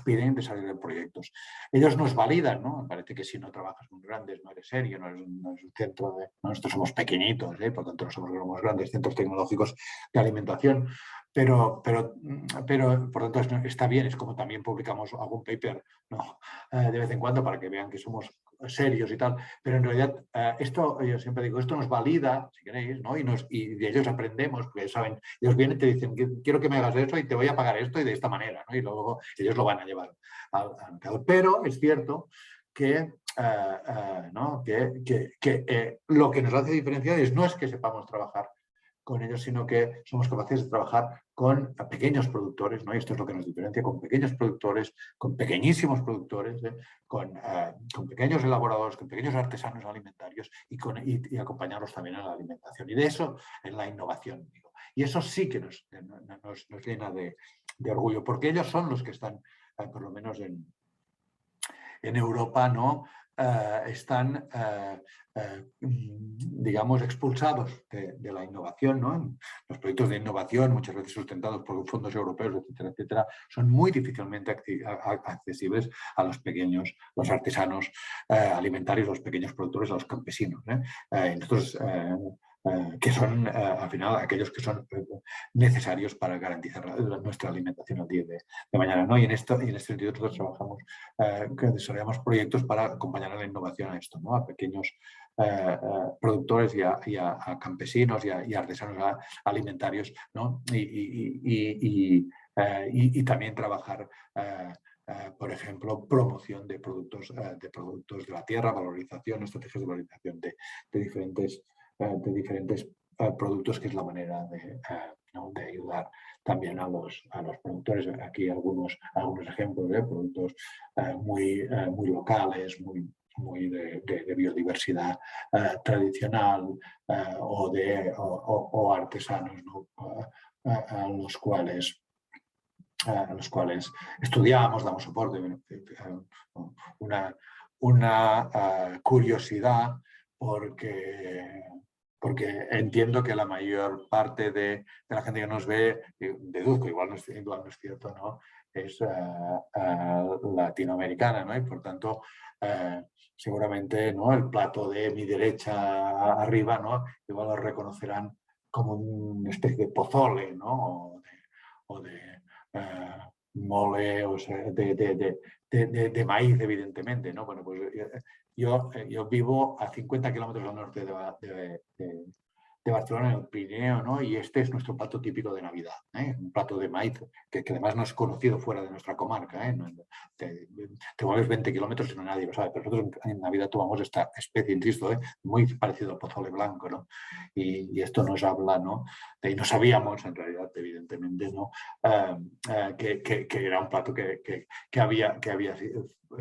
piden desarrollar proyectos. Ellos nos validan, ¿no? Me parece que si no trabajas con grandes, no eres serio, no eres un centro de... Nosotros somos pequeñitos, por tanto no somos los grandes centros tecnológicos de alimentación, pero por tanto está bien, es como también publicamos algún paper, ¿no? De vez en cuando para que vean que somos serios y tal, pero en realidad esto, yo siempre digo, esto nos valida, si queréis, ¿no? Y de ellos aprendemos, porque saben, ellos vienen y te dicen, quiero que me hagas eso y te voy a pagar esto y de esta manera, ¿no? Y luego ellos lo van a llevar al mercado. Pero es cierto que, ¿no? Lo que nos hace diferenciar no es que sepamos trabajar con ellos, sino que somos capaces de trabajar con pequeños productores, ¿no? Y esto es lo que nos diferencia, con pequeños productores, con pequeñísimos productores, con pequeños elaboradores, con pequeños artesanos alimentarios y acompañarlos también en la alimentación. Y de eso, en la innovación, digo. Y eso sí que nos llena de orgullo, porque ellos son los que están, por lo menos en Europa, ¿no? Están, digamos, expulsados de la innovación, ¿no? Los proyectos de innovación, muchas veces sustentados por fondos europeos, etcétera, etcétera, son muy difícilmente accesibles a los pequeños, los artesanos alimentarios, los pequeños productores, a los campesinos, nosotros, que son, al final, aquellos que son necesarios para garantizar nuestra alimentación al día de mañana, ¿no? Y en este sentido nosotros trabajamos, que desarrollamos proyectos para acompañar a la innovación a esto, ¿no? A pequeños productores y a campesinos y a artesanos alimentarios, ¿no? Y también trabajar, por ejemplo, promoción de productos de la tierra, valorización, estrategias de valorización de diferentes productos, que es la manera de ayudar también a los productores. Aquí algunos ejemplos de productos muy locales, muy de biodiversidad tradicional o artesanos, ¿no? a los cuales estudiamos, damos soporte. Una curiosidad, porque entiendo que la mayor parte de la gente que nos ve, deduzco, igual no es cierto, ¿no? Es latinoamericana, ¿no? Y por tanto, seguramente, ¿no? El plato de mi derecha arriba, ¿no? Igual lo reconocerán como una especie de pozole, ¿no? O de mole, o sea, de maíz, evidentemente, ¿no? Bueno, pues yo vivo a 50 kilómetros al norte de Barcelona, en el Pirineo, ¿no? Y este es nuestro plato típico de Navidad, un plato de maíz que además no es conocido fuera de nuestra comarca. Te mueves 20 kilómetros y no nadie lo sabe, pero nosotros en Navidad tomamos esta especie, insisto, muy parecido al pozole blanco, ¿no? Y esto nos habla, ¿no? Y no sabíamos, en realidad, evidentemente, ¿no? Que era un plato que había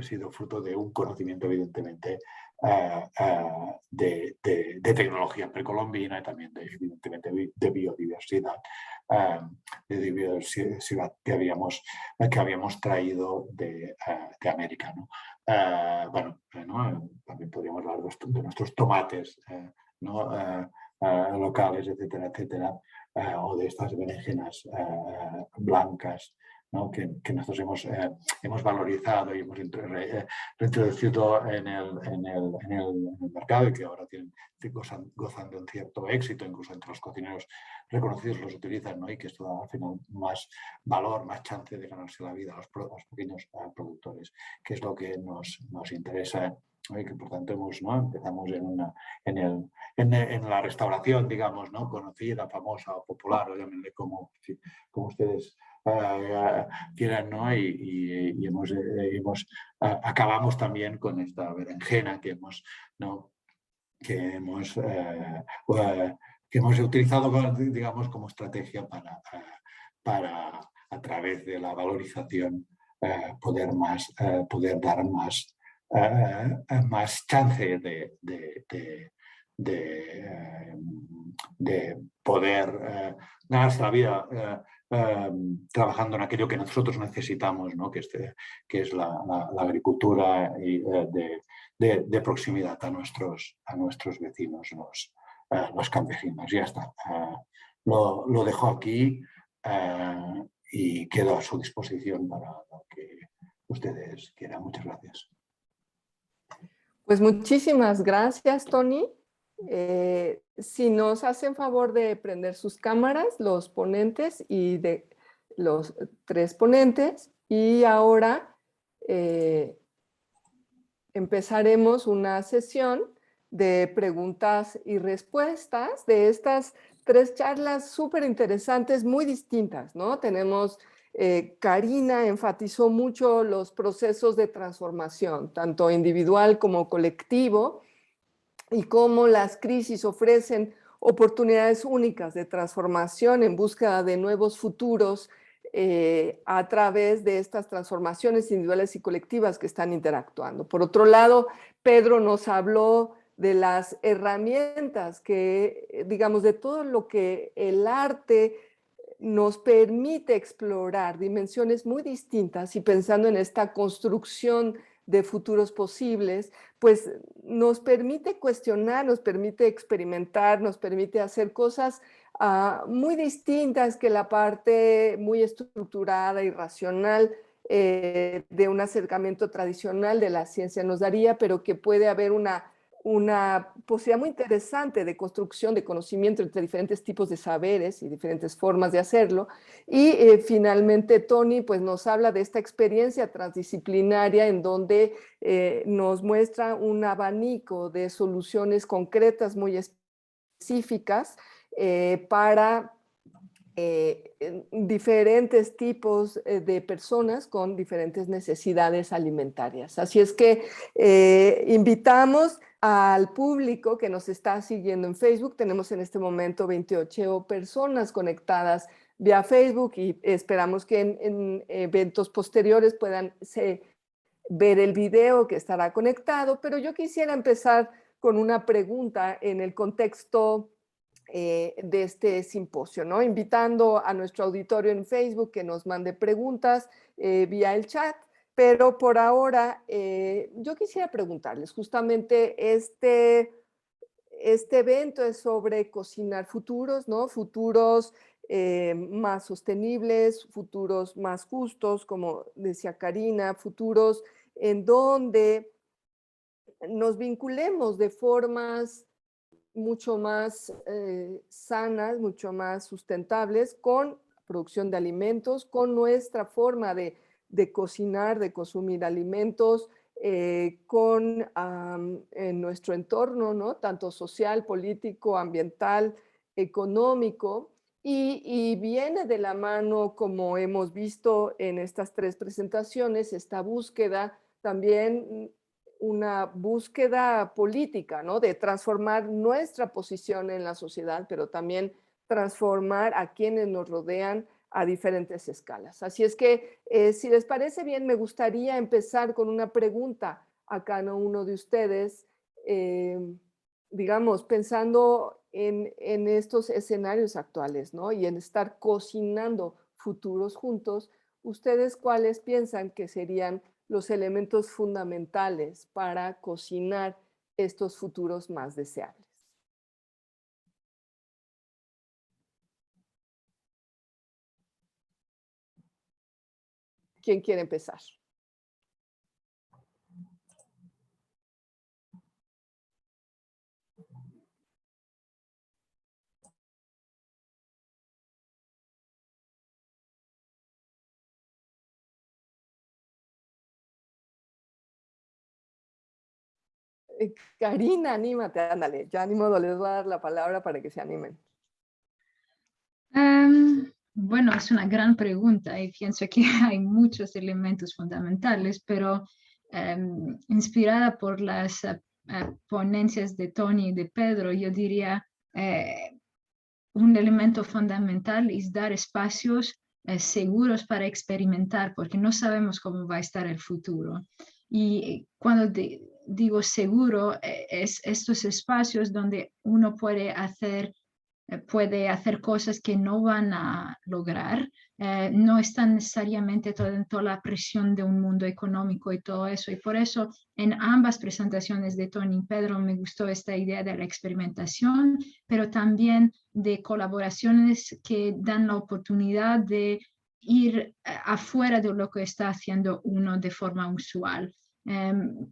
sido fruto de un conocimiento, evidentemente, de tecnología precolombina y también, evidentemente, de biodiversidad biodiversidad que habíamos traído de América, ¿no? Bueno, también podríamos hablar de nuestros tomates, ¿no? Locales, etcétera, etcétera, o de estas berenjenas blancas, ¿no? que nosotros hemos valorizado y hemos reintroducido en el mercado y que ahora gozan de un cierto éxito, incluso entre los cocineros reconocidos los utilizan, ¿no? Y que esto da al final más valor, más chance de ganarse la vida a los pequeños productores, que es lo que nos interesa. Y que por tanto empezamos en la restauración, digamos, ¿no? Conocida, famosa o popular, o llámenle como ustedes quieran, ¿no? Y acabamos también con esta berenjena que hemos utilizado, digamos, como estrategia para a través de la valorización poder dar más chance de poder ganarse la vida trabajando en aquello que nosotros necesitamos, ¿no? que es la agricultura de proximidad a nuestros vecinos, los campesinos. Ya está. Lo dejo aquí y quedo a su disposición para lo que ustedes quieran. Muchas gracias. Pues muchísimas gracias, Tony. Si nos hacen favor de prender sus cámaras, los ponentes y de los 3 ponentes, y ahora empezaremos una sesión de preguntas y respuestas de estas 3 charlas súper interesantes, muy distintas, ¿no? Tenemos... Karina enfatizó mucho los procesos de transformación, tanto individual como colectivo, y cómo las crisis ofrecen oportunidades únicas de transformación en búsqueda de nuevos futuros a través de estas transformaciones individuales y colectivas que están interactuando. Por otro lado, Pedro nos habló de las herramientas que, digamos, de todo lo que el arte nos permite explorar dimensiones muy distintas, y pensando en esta construcción de futuros posibles, pues nos permite cuestionar, nos permite experimentar, nos permite hacer cosas muy distintas que la parte muy estructurada y racional de un acercamiento tradicional de la ciencia nos daría, pero que puede haber una posibilidad muy interesante de construcción de conocimiento entre diferentes tipos de saberes y diferentes formas de hacerlo. Y finalmente Tony pues nos habla de esta experiencia transdisciplinaria en donde nos muestra un abanico de soluciones concretas muy específicas para diferentes tipos de personas con diferentes necesidades alimentarias. Así es que invitamos al público que nos está siguiendo en Facebook. Tenemos en este momento 28 personas conectadas vía Facebook y esperamos que en eventos posteriores puedan ver el video que estará conectado, pero yo quisiera empezar con una pregunta en el contexto de este simposio, ¿no? Invitando a nuestro auditorio en Facebook que nos mande preguntas vía el chat, pero por ahora yo quisiera preguntarles, justamente este evento es sobre cocinar futuros, ¿no? Futuros más sostenibles, futuros más justos, como decía Karina, futuros en donde nos vinculemos de formas mucho más sanas, mucho más sustentables con producción de alimentos, con nuestra forma de cocinar, de consumir alimentos, con en nuestro entorno, ¿no? Tanto social, político, ambiental, económico, y viene de la mano, como hemos visto en estas 3 presentaciones, esta búsqueda también, una búsqueda política, ¿no? De transformar nuestra posición en la sociedad, pero también transformar a quienes nos rodean a diferentes escalas. Así es que, si les parece bien, me gustaría empezar con una pregunta a cada uno de ustedes, digamos, pensando en estos escenarios actuales, ¿no? Y en estar cocinando futuros juntos, ¿ustedes cuáles piensan que serían los elementos fundamentales para cocinar estos futuros más deseables? ¿Quién quiere empezar? Karina, anímate, ándale. Ya ni modo, les voy a dar la palabra para que se animen. Bueno, es una gran pregunta y pienso que hay muchos elementos fundamentales, pero inspirada por las ponencias de Tony y de Pedro, yo diría un elemento fundamental es dar espacios seguros para experimentar, porque no sabemos cómo va a estar el futuro. Y cuando digo seguro, es estos espacios donde uno puede hacer cosas que no van a lograr, no están necesariamente toda la presión de un mundo económico y todo eso. Y por eso en ambas presentaciones de Tony y Pedro me gustó esta idea de la experimentación, pero también de colaboraciones que dan la oportunidad de ir afuera de lo que está haciendo uno de forma usual.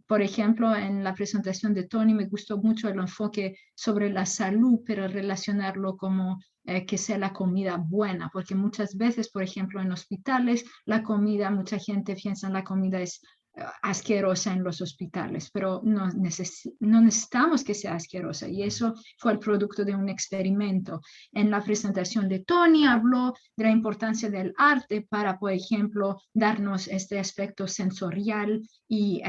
Por ejemplo, en la presentación de Tony me gustó mucho el enfoque sobre la salud, pero relacionarlo como que sea la comida buena, porque muchas veces, por ejemplo, en hospitales, la comida, mucha gente piensa en la comida es asquerosa en los hospitales, pero no necesitamos que sea asquerosa, y eso fue el producto de un experimento. En la presentación de Tony habló de la importancia del arte para, por ejemplo, darnos este aspecto sensorial y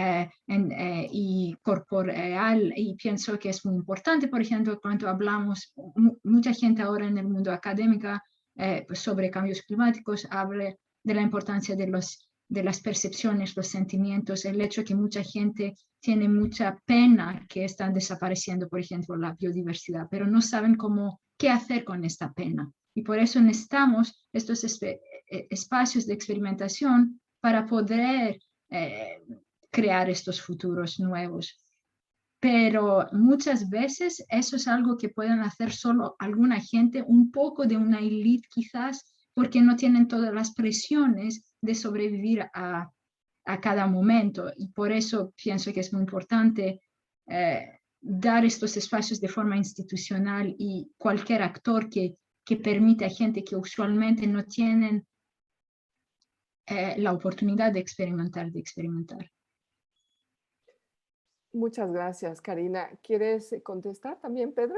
corporal, y pienso que es muy importante. Por ejemplo, cuando hablamos, mucha gente ahora en el mundo académico pues sobre cambios climáticos habla de la importancia de las percepciones, los sentimientos, el hecho que mucha gente tiene mucha pena que están desapareciendo, por ejemplo, la biodiversidad, pero no saben qué hacer con esta pena. Y por eso necesitamos estos espacios de experimentación para poder crear estos futuros nuevos. Pero muchas veces eso es algo que pueden hacer solo alguna gente, un poco de una élite quizás, porque no tienen todas las presiones de sobrevivir a cada momento. Y por eso pienso que es muy importante dar estos espacios de forma institucional, y cualquier actor que permite a gente que usualmente no tienen la oportunidad de experimentar. Muchas gracias, Karina. ¿Quieres contestar también, Pedro?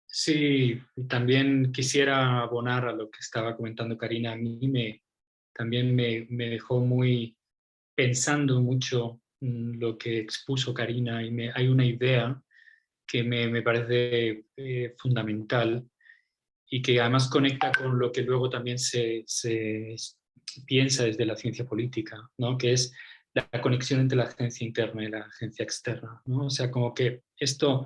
Sí, también quisiera abonar a lo que estaba comentando Karina. A mí también me dejó muy pensando mucho lo que expuso Karina, y hay una idea que me parece fundamental, y que además conecta con lo que luego también se piensa desde la ciencia política, ¿no? Que es la conexión entre la agencia interna y la agencia externa, ¿no? O sea, como que esto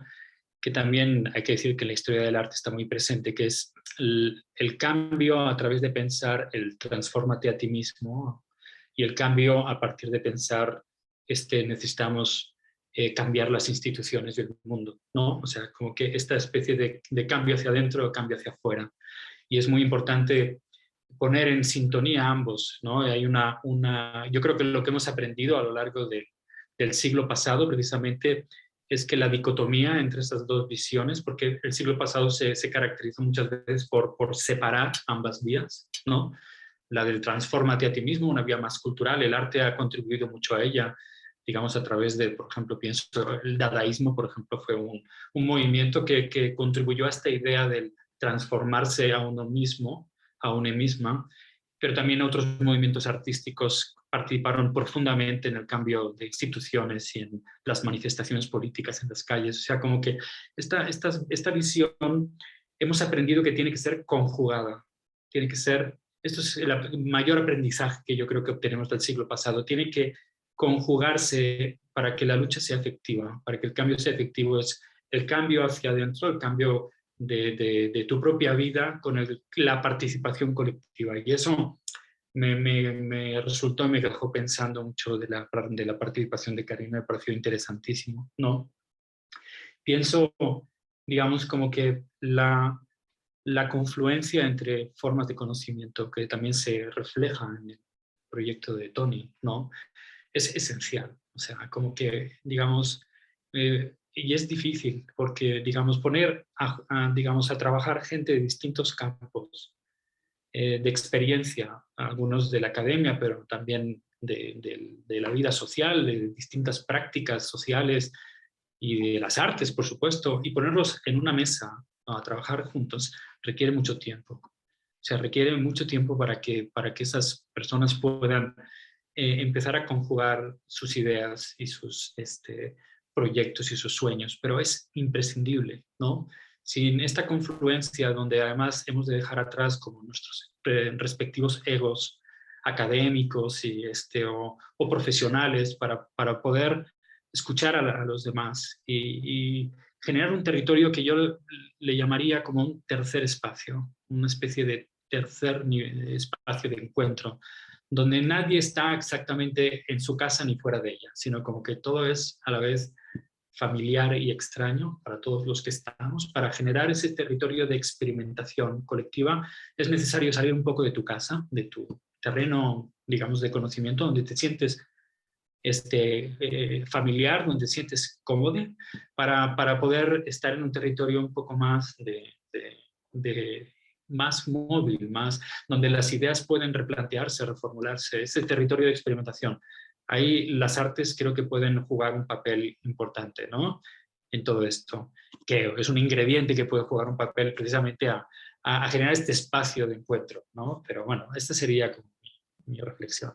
que también hay que decir que en la historia del arte está muy presente, que es el cambio a través de pensar el transfórmate a ti mismo, y el cambio a partir de pensar necesitamos cambiar las instituciones del mundo, ¿no? O sea, como que esta especie de cambio hacia adentro o cambio hacia afuera. Y es muy importante poner en sintonía ambos, ¿no? Hay yo creo que lo que hemos aprendido a lo largo del siglo pasado precisamente es que la dicotomía entre estas dos visiones, porque el siglo pasado se caracterizó muchas veces por separar ambas vías, ¿no? La del transfórmate a ti mismo, una vía más cultural, el arte ha contribuido mucho a ella, digamos, a través de, por ejemplo, pienso, el dadaísmo, por ejemplo, fue un movimiento que contribuyó a esta idea del transformarse a uno mismo, a una misma, pero también otros movimientos artísticos participaron profundamente en el cambio de instituciones y en las manifestaciones políticas en las calles. O sea, como que esta visión hemos aprendido que tiene que ser conjugada, tiene que ser, esto es el mayor aprendizaje que yo creo que obtenemos del siglo pasado, tiene que conjugarse para que la lucha sea efectiva, para que el cambio sea efectivo, es el cambio hacia adentro, el cambio de tu propia vida con la participación colectiva. Y eso me resultó, me dejó pensando mucho de la participación de Karina, me pareció interesantísimo, ¿no? Pienso, digamos, como que la confluencia entre formas de conocimiento que también se refleja en el proyecto de Tony, ¿no? Es esencial. O sea, como que, digamos, y es difícil porque, digamos, poner digamos, a trabajar gente de distintos campos de experiencia, algunos de la academia, pero también de la vida social, de distintas prácticas sociales y de las artes, por supuesto, y ponerlos en una mesa, ¿no?, a trabajar juntos, requiere mucho tiempo. O sea, requiere mucho tiempo para que esas personas puedan empezar a conjugar sus ideas y sus proyectos y sus sueños, pero es imprescindible, ¿no? Sin esta confluencia, donde además hemos de dejar atrás como nuestros respectivos egos académicos y o profesionales para poder escuchar a los demás y generar un territorio que yo le llamaría como un tercer espacio, una especie de tercer espacio de encuentro, donde nadie está exactamente en su casa ni fuera de ella, sino como que todo es a la vez familiar y extraño para todos los que estamos. Para generar ese territorio de experimentación colectiva es necesario salir un poco de tu casa, de tu terreno, digamos, de conocimiento, donde te sientes familiar, donde te sientes cómodo, para poder estar en un territorio un poco más más móvil, más donde las ideas pueden replantearse, reformularse, ese territorio de experimentación. Ahí las artes creo que pueden jugar un papel importante, ¿no?, en todo esto, que es un ingrediente que puede jugar un papel precisamente a generar este espacio de encuentro, ¿no? Pero bueno, esta sería como mi reflexión.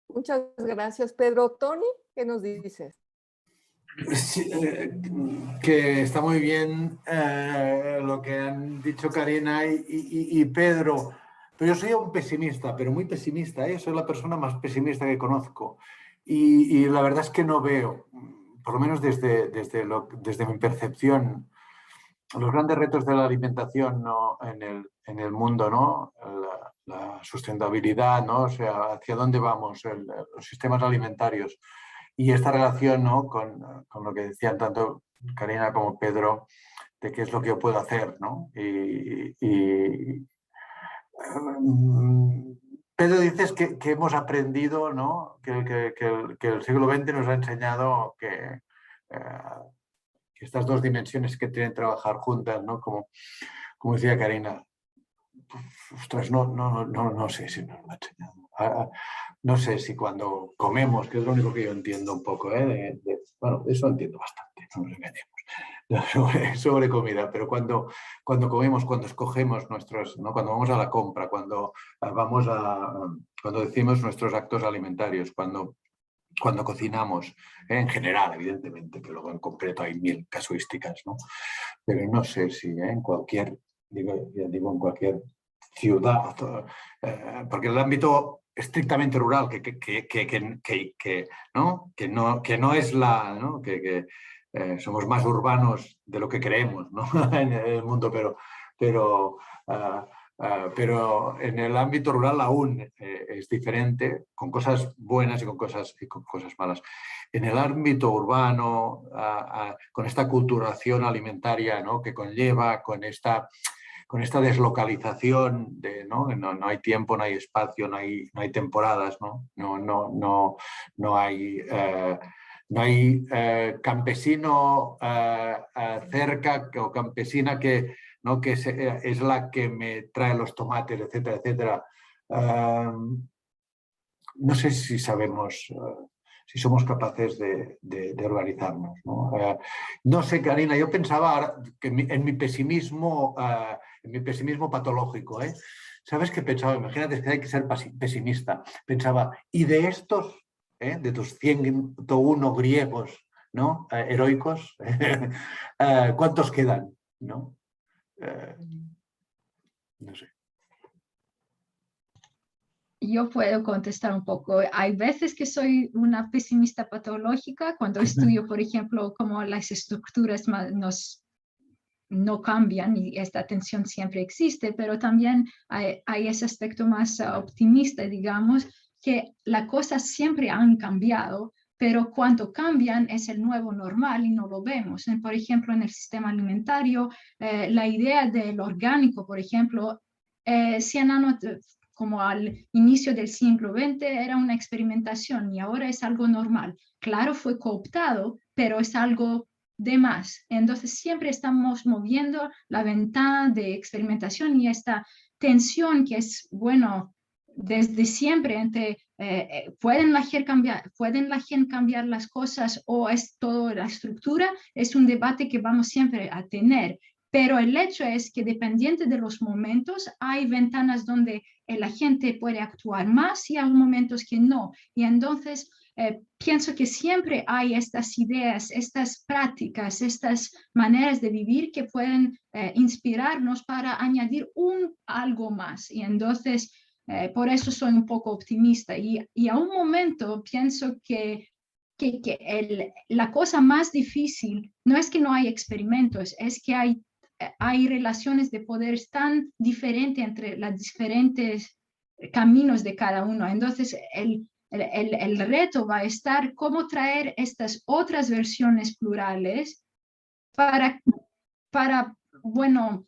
Muchas gracias, Pedro. Tony, ¿qué nos dices? Sí, que está muy bien lo que han dicho Karina y Pedro, pero yo soy un pesimista, pero muy pesimista, ¿eh? Soy la persona más pesimista que conozco y la verdad es que no veo, por lo menos desde mi percepción, los grandes retos de la alimentación, ¿no?, en el mundo, ¿no?, la sustentabilidad, ¿no?, o sea, hacia dónde vamos, los sistemas alimentarios. Y esta relación, ¿no?, con lo que decían tanto Karina como Pedro, de qué es lo que yo puedo hacer, ¿no? Pedro, dices que hemos aprendido, ¿no?, que el siglo XX nos ha enseñado que estas dos dimensiones que tienen que trabajar juntas, ¿no?, como decía Karina. Ostras, no sé si nos lo ha enseñado. No sé si cuando comemos, que es lo único que yo entiendo un poco, bueno, eso entiendo bastante, no nos engañemos, sobre comida, pero cuando comemos, cuando escogemos ¿no?, cuando vamos a la compra, cuando decimos nuestros actos alimentarios, cuando cocinamos, en general, evidentemente, que luego en concreto hay 1000 casuísticas, ¿no? Pero no sé si en cualquier, en cualquier ciudad, porque el ámbito estrictamente rural, que no es ¿no?, que somos más urbanos de lo que creemos, ¿no?, en el mundo, pero en el ámbito rural aún es diferente, con cosas buenas y con cosas malas. En el ámbito urbano, con esta culturación alimentaria, ¿no?, que conlleva, con esta deslocalización ¿no? No hay tiempo, no hay espacio, no hay temporadas, ¿no? No hay campesino cerca o campesina que, ¿no?, que es la que me trae los tomates, etcétera, etcétera. No sé si sabemos, si somos capaces de organizarnos, ¿no? No sé, Karina, yo pensaba que en mi pesimismo patológico, ¿sabes qué pensaba? Imagínate que hay que ser pesimista. Pensaba, ¿y de estos, de tus 101 griegos, ¿no?, heroicos, cuántos quedan, ¿no? No sé. Yo puedo contestar un poco. Hay veces que soy una pesimista patológica cuando estudio, por ejemplo, cómo las estructuras no cambian y esta tensión siempre existe, pero también hay ese aspecto más optimista, digamos, que las cosas siempre han cambiado, pero cuando cambian es el nuevo normal y no lo vemos. Por ejemplo, en el sistema alimentario, la idea del orgánico, por ejemplo, 100 años, como al inicio del siglo XX, era una experimentación y ahora es algo normal. Claro, fue cooptado, pero es algo de más. Entonces siempre estamos moviendo la ventana de experimentación y esta tensión que es, bueno, desde siempre entre ¿pueden la gente cambiar las cosas o es toda la estructura? Es un debate que vamos siempre a tener. Pero el hecho es que dependiente de los momentos, hay ventanas donde la gente puede actuar más y hay momentos que no. Y entonces pienso que siempre hay estas ideas, estas prácticas, estas maneras de vivir que pueden inspirarnos para añadir algo más. Y entonces, por eso soy un poco optimista. Y a un momento pienso que la cosa más difícil no es que no hay experimentos, es que hay relaciones de poder tan diferentes entre los diferentes caminos de cada uno. Entonces, el reto va a estar cómo traer estas otras versiones plurales para bueno,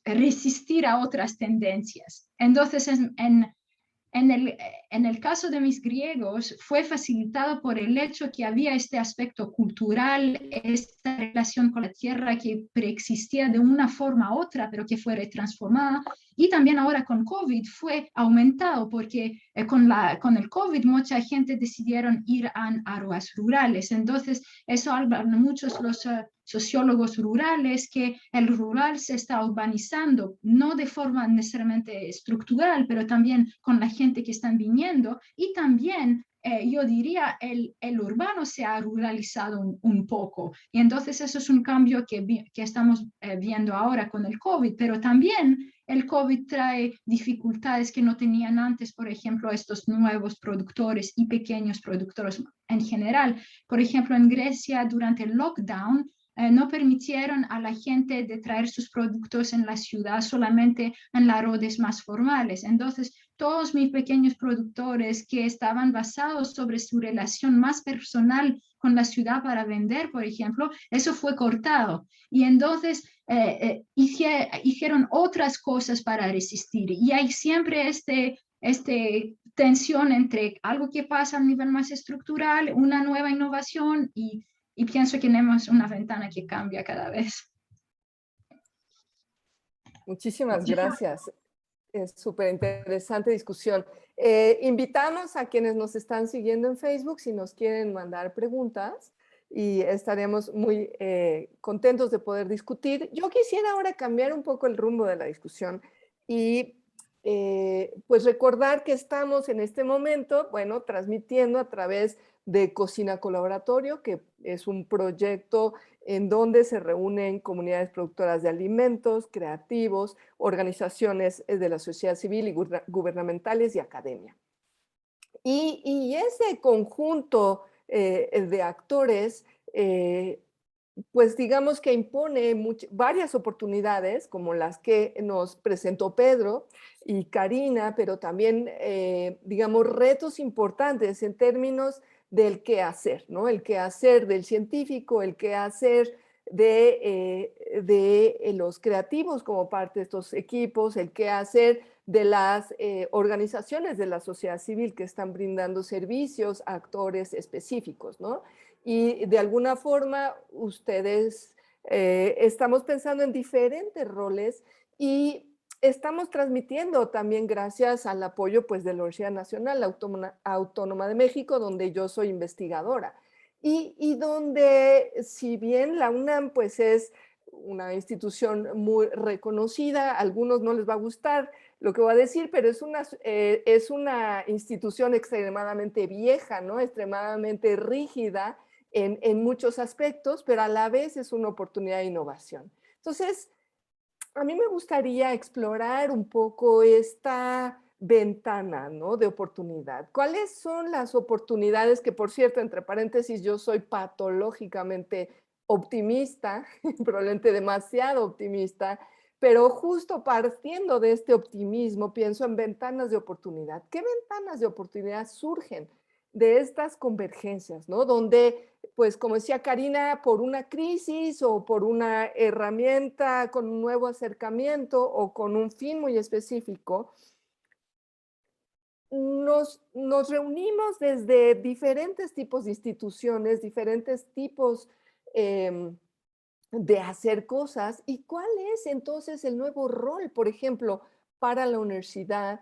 resistir a otras tendencias. Entonces, en el caso de mis griegos, fue facilitado por el hecho que había este aspecto cultural, esta relación con la tierra que preexistía de una forma u otra, pero que fue retransformada. Y también ahora con COVID fue aumentado porque con el COVID mucha gente decidieron ir a áreas rurales. Entonces, eso hablan muchos los sociólogos rurales, que el rural se está urbanizando, no de forma necesariamente estructural, pero también con la gente que están viniendo, y también yo diría el urbano se ha ruralizado un poco, y entonces eso es un cambio que estamos viendo ahora con el COVID, pero también el COVID trae dificultades que no tenían antes, por ejemplo, estos nuevos productores y pequeños productores en general. Por ejemplo, en Grecia, durante el lockdown, no permitieron a la gente de traer sus productos en la ciudad, solamente en las redes más formales. Entonces, todos mis pequeños productores que estaban basados sobre su relación más personal con la ciudad para vender, por ejemplo, eso fue cortado. Y entonces hicieron otras cosas para resistir. Y hay siempre este tensión entre algo que pasa a nivel más estructural, una nueva innovación y pienso que tenemos una ventana que cambia cada vez. Muchísimas gracias. Es súper interesante discusión. Invitamos a quienes nos están siguiendo en Facebook si nos quieren mandar preguntas y estaremos muy contentos de poder discutir. Yo quisiera ahora cambiar un poco el rumbo de la discusión y pues recordar que estamos en este momento, bueno, transmitiendo a través de Cocina Colaboratorio, que es un proyecto en donde se reúnen comunidades productoras de alimentos, creativos, organizaciones de la sociedad civil y gubernamentales y academia. Y ese conjunto de actores, pues digamos que impone varias oportunidades, como las que nos presentó Pedro y Karina, pero también, digamos, retos importantes en términos del qué hacer, ¿no? El qué hacer del científico, el qué hacer de los creativos como parte de estos equipos, el qué hacer de las organizaciones de la sociedad civil que están brindando servicios a actores específicos, ¿no? Y de alguna forma ustedes estamos pensando en diferentes roles y estamos transmitiendo también gracias al apoyo pues, de la Universidad Nacional Autónoma de México, donde yo soy investigadora. Y donde, si bien la UNAM pues, es una institución muy reconocida, a algunos no les va a gustar lo que voy a decir, pero es una institución extremadamente vieja, ¿no? Extremadamente rígida en muchos aspectos, pero a la vez es una oportunidad de innovación. Entonces, a mí me gustaría explorar un poco esta ventana, ¿no?, de oportunidad. ¿Cuáles son las oportunidades que, por cierto, entre paréntesis, yo soy patológicamente optimista, probablemente demasiado optimista, pero justo partiendo de este optimismo, pienso en ventanas de oportunidad. ¿Qué ventanas de oportunidad surgen de estas convergencias, ¿no? Donde, pues, como decía Karina, por una crisis o por una herramienta con un nuevo acercamiento o con un fin muy específico, nos reunimos desde diferentes tipos de instituciones, diferentes tipos de hacer cosas. ¿Y cuál es entonces el nuevo rol, por ejemplo, para la universidad,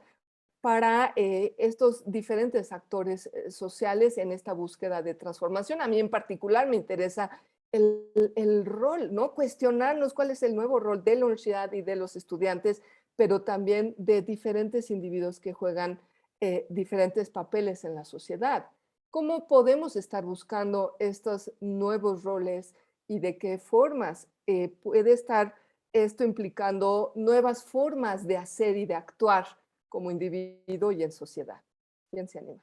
para estos diferentes actores sociales en esta búsqueda de transformación? A mí en particular me interesa el rol, ¿no? Cuestionarnos cuál es el nuevo rol de la universidad y de los estudiantes, pero también de diferentes individuos que juegan diferentes papeles en la sociedad. ¿Cómo podemos estar buscando estos nuevos roles y de qué formas puede estar esto implicando nuevas formas de hacer y de actuar como individuo y en sociedad? ¿Quién se anima?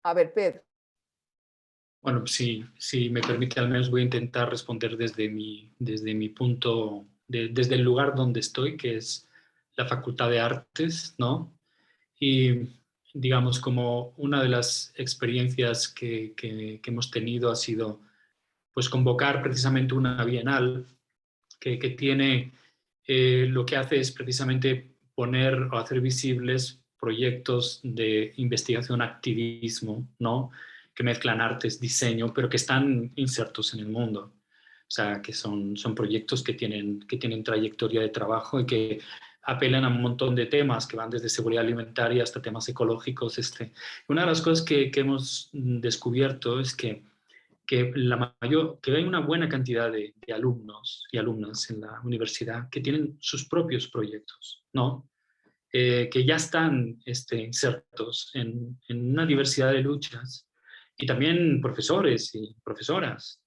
A ver, Pedro. Bueno, si me permite, al menos voy a intentar responder desde mi punto, desde el lugar donde estoy, que es la Facultad de Artes, ¿no? Y digamos, como una de las experiencias que hemos tenido ha sido, pues, convocar precisamente una bienal que tiene, lo que hace es precisamente poner o hacer visibles proyectos de investigación, activismo, ¿no?, que mezclan artes, diseño, pero que están insertos en el mundo. O sea, que son proyectos que tienen trayectoria de trabajo y que apelan a un montón de temas que van desde seguridad alimentaria hasta temas ecológicos. Una de las cosas que hemos descubierto es que hay una buena cantidad de alumnos y alumnas en la universidad que tienen sus propios proyectos, ¿no? Que ya están insertos en una diversidad de luchas, y también profesores y profesoras,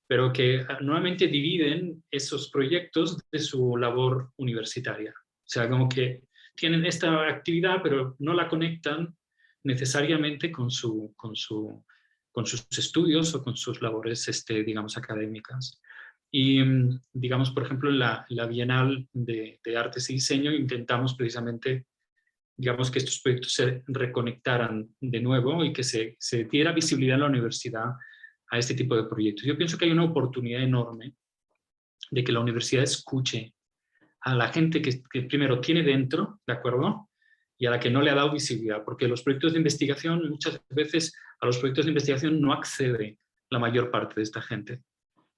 pero que nuevamente dividen esos proyectos de su labor universitaria. O sea, como que tienen esta actividad, pero no la conectan necesariamente con sus estudios o con sus labores, digamos, académicas. Y, digamos, por ejemplo, en la Bienal de Artes y Diseño intentamos precisamente, digamos, que estos proyectos se reconectaran de nuevo y que se diera visibilidad en la universidad a este tipo de proyectos. Yo pienso que hay una oportunidad enorme de que la universidad escuche a la gente que primero tiene dentro, ¿de acuerdo?, y a la que no le ha dado visibilidad, porque los proyectos de investigación, muchas veces a los proyectos de investigación no accede la mayor parte de esta gente,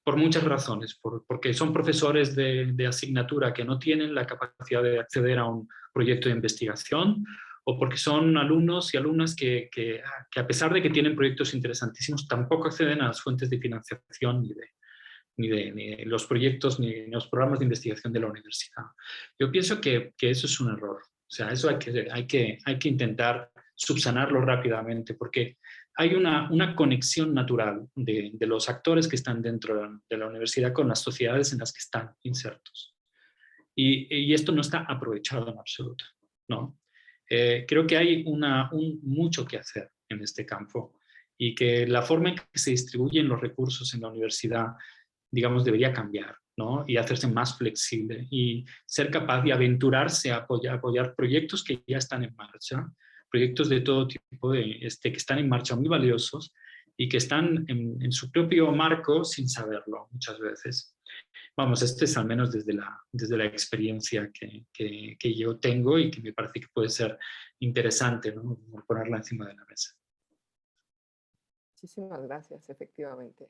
por muchas razones, porque son profesores de asignatura que no tienen la capacidad de acceder a un proyecto de investigación, o porque son alumnos y alumnas que a pesar de que tienen proyectos interesantísimos, tampoco acceden a las fuentes de financiación ni de los proyectos ni los programas de investigación de la universidad. Yo pienso que eso es un error. O sea, eso hay que intentar subsanarlo rápidamente, porque hay una conexión natural de los actores que están dentro de la universidad con las sociedades en las que están insertos. Y esto no está aprovechado en absoluto, ¿no? Creo que hay mucho que hacer en este campo, y que la forma en que se distribuyen los recursos en la universidad, digamos, debería cambiar, ¿no? Y hacerse más flexible y ser capaz de aventurarse a apoyar proyectos que ya están en marcha, proyectos de todo tipo, que están en marcha, muy valiosos, y que están en su propio marco sin saberlo muchas veces. Vamos, es al menos desde la experiencia que yo tengo, y que me parece que puede ser interesante, ¿no?, ponerla encima de la mesa. Muchísimas gracias, efectivamente.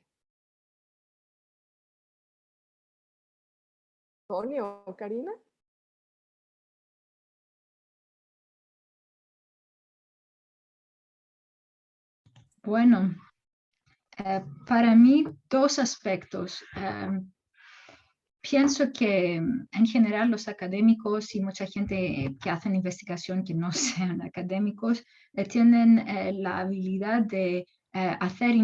¿Antonio o Karina? Bueno, para mí, dos aspectos. Pienso que en general los académicos y mucha gente que hacen investigación que no sean académicos tienen la habilidad de hacer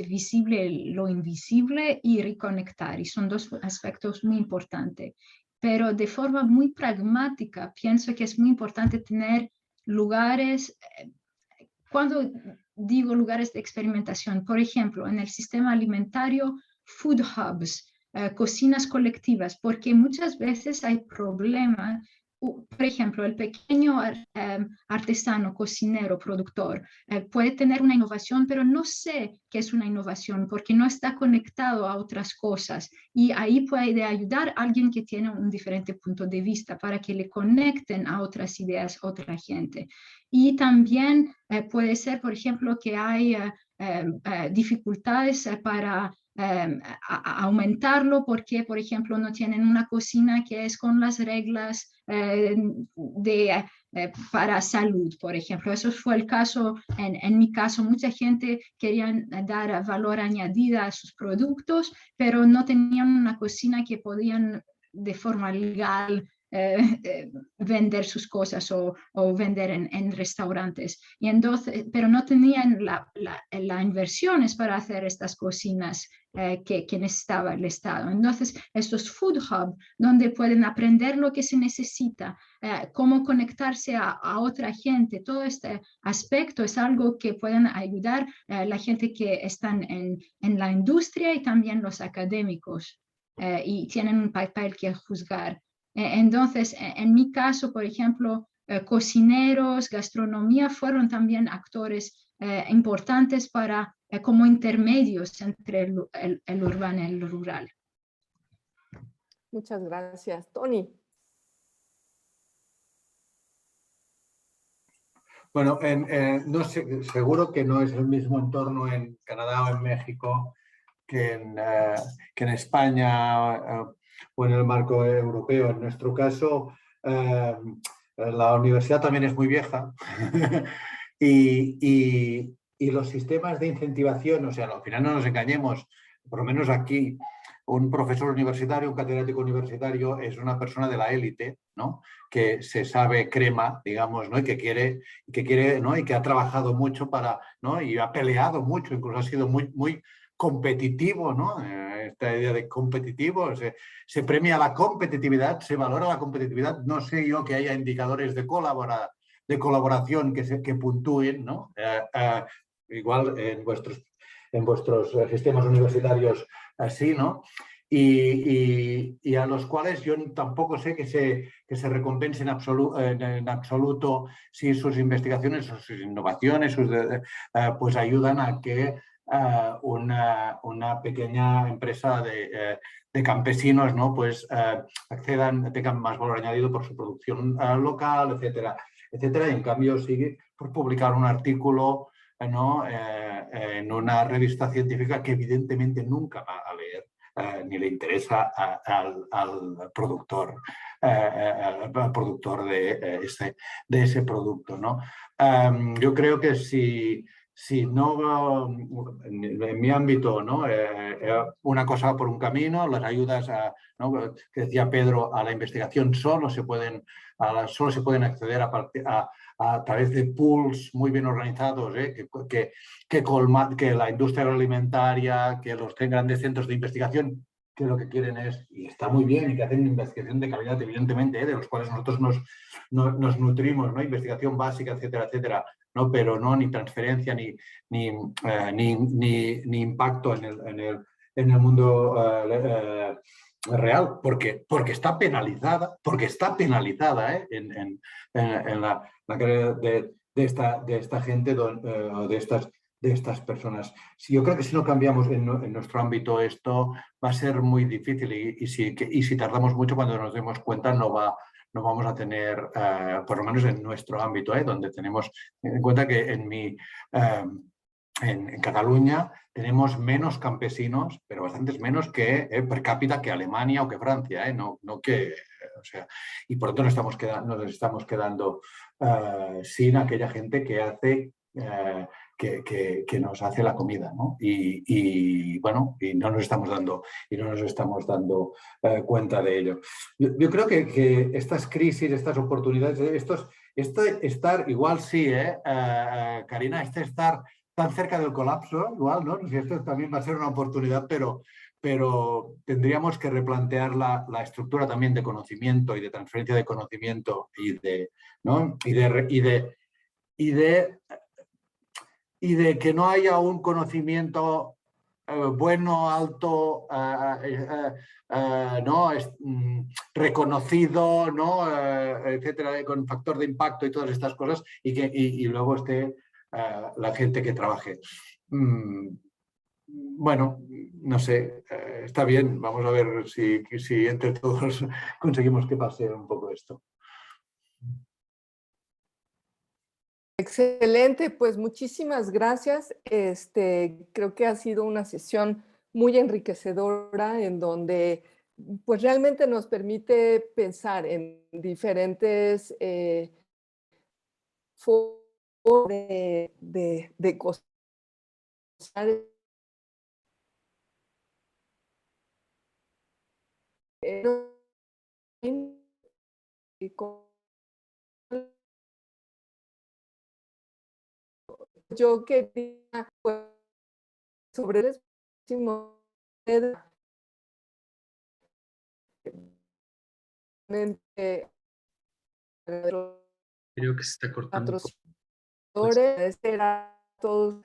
visible lo invisible y reconectar, y son dos aspectos muy importantes. pero de forma muy pragmática pienso que es muy importante tener lugares, cuando digo lugares de experimentación, por ejemplo, en el sistema alimentario, food hubs, cocinas colectivas, porque muchas veces hay problemas. Por ejemplo, el pequeño artesano, cocinero, productor, puede tener una innovación, pero no sé qué es una innovación porque no está conectado a otras cosas. Y ahí puede ayudar a alguien que tiene un diferente punto de vista para que le conecten a otras ideas, otra gente. Y también puede ser, por ejemplo, que hay dificultades para aumentarlo porque, por ejemplo, no tienen una cocina que es con las reglas para salud, por ejemplo. Eso fue el caso, en mi caso, mucha gente quería dar valor añadido a sus productos, pero no tenían una cocina que podían de forma legal vender sus cosas o vender en restaurantes. Y entonces, pero no tenían las inversiones para hacer estas cocinas que necesitaba el Estado. Entonces, estos food hubs, donde pueden aprender lo que se necesita, cómo conectarse a otra gente, todo este aspecto es algo que pueden ayudar a la gente que están en la industria y también los académicos y tienen un papel que juzgar. Entonces, en mi caso, por ejemplo, cocineros, gastronomía fueron también actores importantes para como intermedios entre el urbano y el rural. Muchas gracias. Tony. Bueno, no sé, seguro que no es el mismo entorno en Canadá o en México que en España o en el marco europeo. En nuestro caso, la universidad también es muy vieja y los sistemas de incentivación, o sea, al final no nos engañemos, por lo menos aquí, un profesor universitario, un catedrático universitario es una persona de la élite, ¿no? Que se sabe crema, digamos, ¿no? Y que quiere, ¿no? Y que ha trabajado mucho para, ¿no? Y ha peleado mucho, incluso ha sido muy competitivo, ¿no? Esta idea de competitivo, se premia la competitividad, se valora la competitividad. No sé yo que haya indicadores de colaboración que puntúen, ¿no? Igual en vuestros sistemas universitarios así, ¿no? Y a los cuales yo tampoco sé que se recompense en absoluto si sus investigaciones o sus innovaciones pues ayudan a que una pequeña empresa de campesinos, ¿no? Pues tengan más valor añadido por su producción local, etcétera, etcétera. Y en cambio sigue por publicar un artículo, ¿no? En una revista científica que evidentemente nunca va a leer ni le interesa al productor, de ese producto, ¿no? Yo creo que si no, en mi ámbito, ¿no? Una cosa va por un camino, las ayudas, ¿no? Que decía Pedro, a la investigación solo se pueden acceder a través de pools muy bien organizados, que la industria agroalimentaria, que los grandes centros de investigación, que lo que quieren es, y está muy bien, y que hacen investigación de calidad, evidentemente, de los cuales nosotros nos nutrimos, ¿no? Investigación básica, etcétera, etcétera, ¿no? Pero no ni transferencia ni impacto en el mundo real, porque está penalizada, en la carrera de esta gente o de estas personas. Yo creo que si no cambiamos en nuestro ámbito esto va a ser muy difícil y si tardamos mucho, cuando nos demos cuenta no vamos a tener, por lo menos en nuestro ámbito, donde tenemos en cuenta que en Cataluña tenemos menos campesinos, pero bastantes menos que per cápita que Alemania o que Francia, no que, o sea, y por tanto nos estamos quedando sin aquella gente que hace que nos hace la comida, ¿no? Y bueno, y no nos estamos dando cuenta de ello. Yo creo que estas crisis, estas oportunidades, estar igual sí, Karina, estar tan cerca del colapso, igual, ¿no? Si esto también va a ser una oportunidad, pero tendríamos que replantear la estructura también de conocimiento y de transferencia de conocimiento ¿no? y de que no haya un conocimiento bueno, alto, ¿no? Reconocido, ¿no? Etcétera, con factor de impacto y todas estas cosas, y luego esté la gente que trabaje. Bueno, no sé, está bien, vamos a ver si entre todos conseguimos que pase un poco esto. Excelente, pues muchísimas gracias. Creo que ha sido una sesión muy enriquecedora en donde pues realmente nos permite pensar en diferentes formas de cosas yo quería pues, sobre el próximo Creo que se está cortando un poco. patrocinadores, era todos,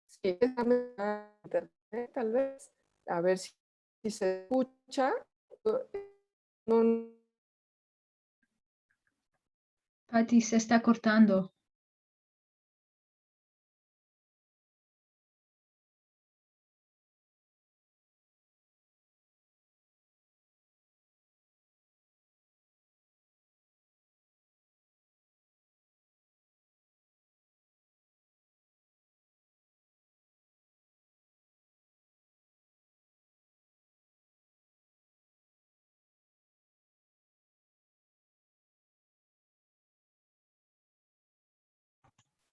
sí, internet, tal vez, a ver si se escucha. No, Pati, se está cortando.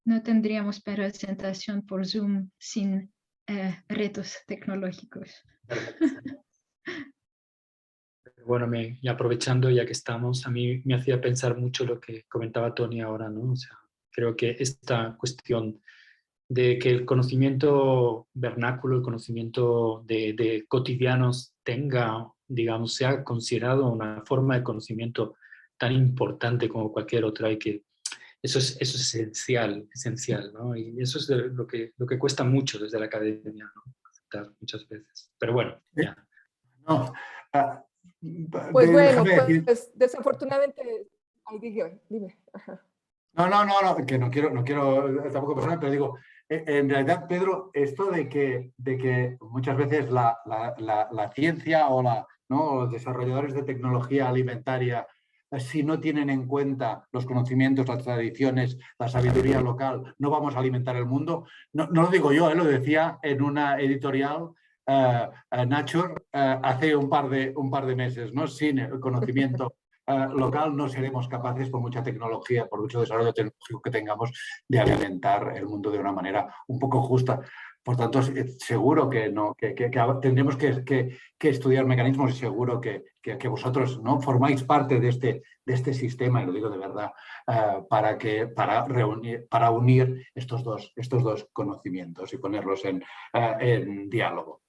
No tendríamos presentación por Zoom sin retos tecnológicos. Bueno, y aprovechando ya que estamos, a mí me hacía pensar mucho lo que comentaba Tony ahora, ¿no? O sea, creo que esta cuestión de que el conocimiento vernáculo, el conocimiento de cotidianos tenga, digamos, sea considerado una forma de conocimiento tan importante como cualquier otra y que eso es esencial, ¿no? Y eso es lo que cuesta mucho desde la academia, ¿no? Aceptar muchas veces. Pero bueno, ya. No, pues bueno, déjame decir. pues desafortunadamente, ay, dime. Ajá. No, que no quiero tampoco personal, pero digo, en realidad, Pedro, esto de que muchas veces la ciencia o ¿no? Los desarrolladores de tecnología alimentaria, si no tienen en cuenta los conocimientos, las tradiciones, la sabiduría local, no vamos a alimentar el mundo. No, no lo digo yo, lo decía en una editorial Nature hace un par de meses, ¿no? Sin el conocimiento local no seremos capaces, por mucha tecnología, por mucho desarrollo tecnológico que tengamos, de alimentar el mundo de una manera un poco justa. Por tanto, seguro que tendremos que estudiar mecanismos y seguro que vosotros, ¿no? Formáis parte de este sistema, y lo digo de verdad, para unir estos dos conocimientos y ponerlos en diálogo.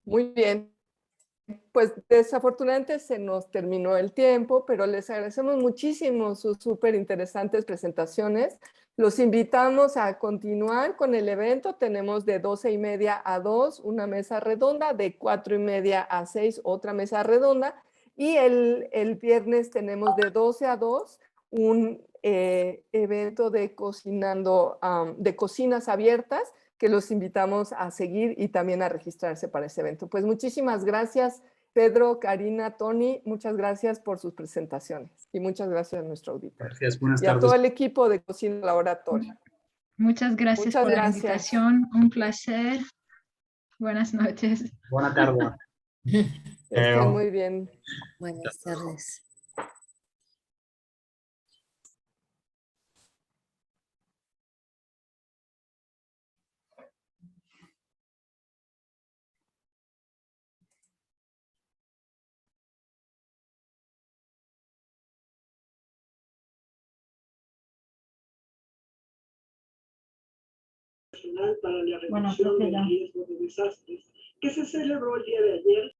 Muy bien. Pues desafortunadamente se nos terminó el tiempo, pero les agradecemos muchísimo sus súper interesantes presentaciones. Los invitamos a continuar con el evento. Tenemos de 12:30 a 2 una mesa redonda, de 4:30 a 6 otra mesa redonda, y el viernes tenemos de 12 a 2 un evento de cocinando, de cocinas abiertas, que los invitamos a seguir y también a registrarse para ese evento. Pues muchísimas gracias, Pedro, Karina, Tony, muchas gracias por sus presentaciones y muchas gracias a nuestro auditor. Gracias, buenas y tardes. a todo el equipo de Cocina Laboratorio. Muchas gracias Muchas por gracias. la invitación, un placer. Buenas noches. Buena tarde. Estén muy bien. Buenas tardes. Internacional para la Reducción del Riesgo de Desastres, que se celebró el día de ayer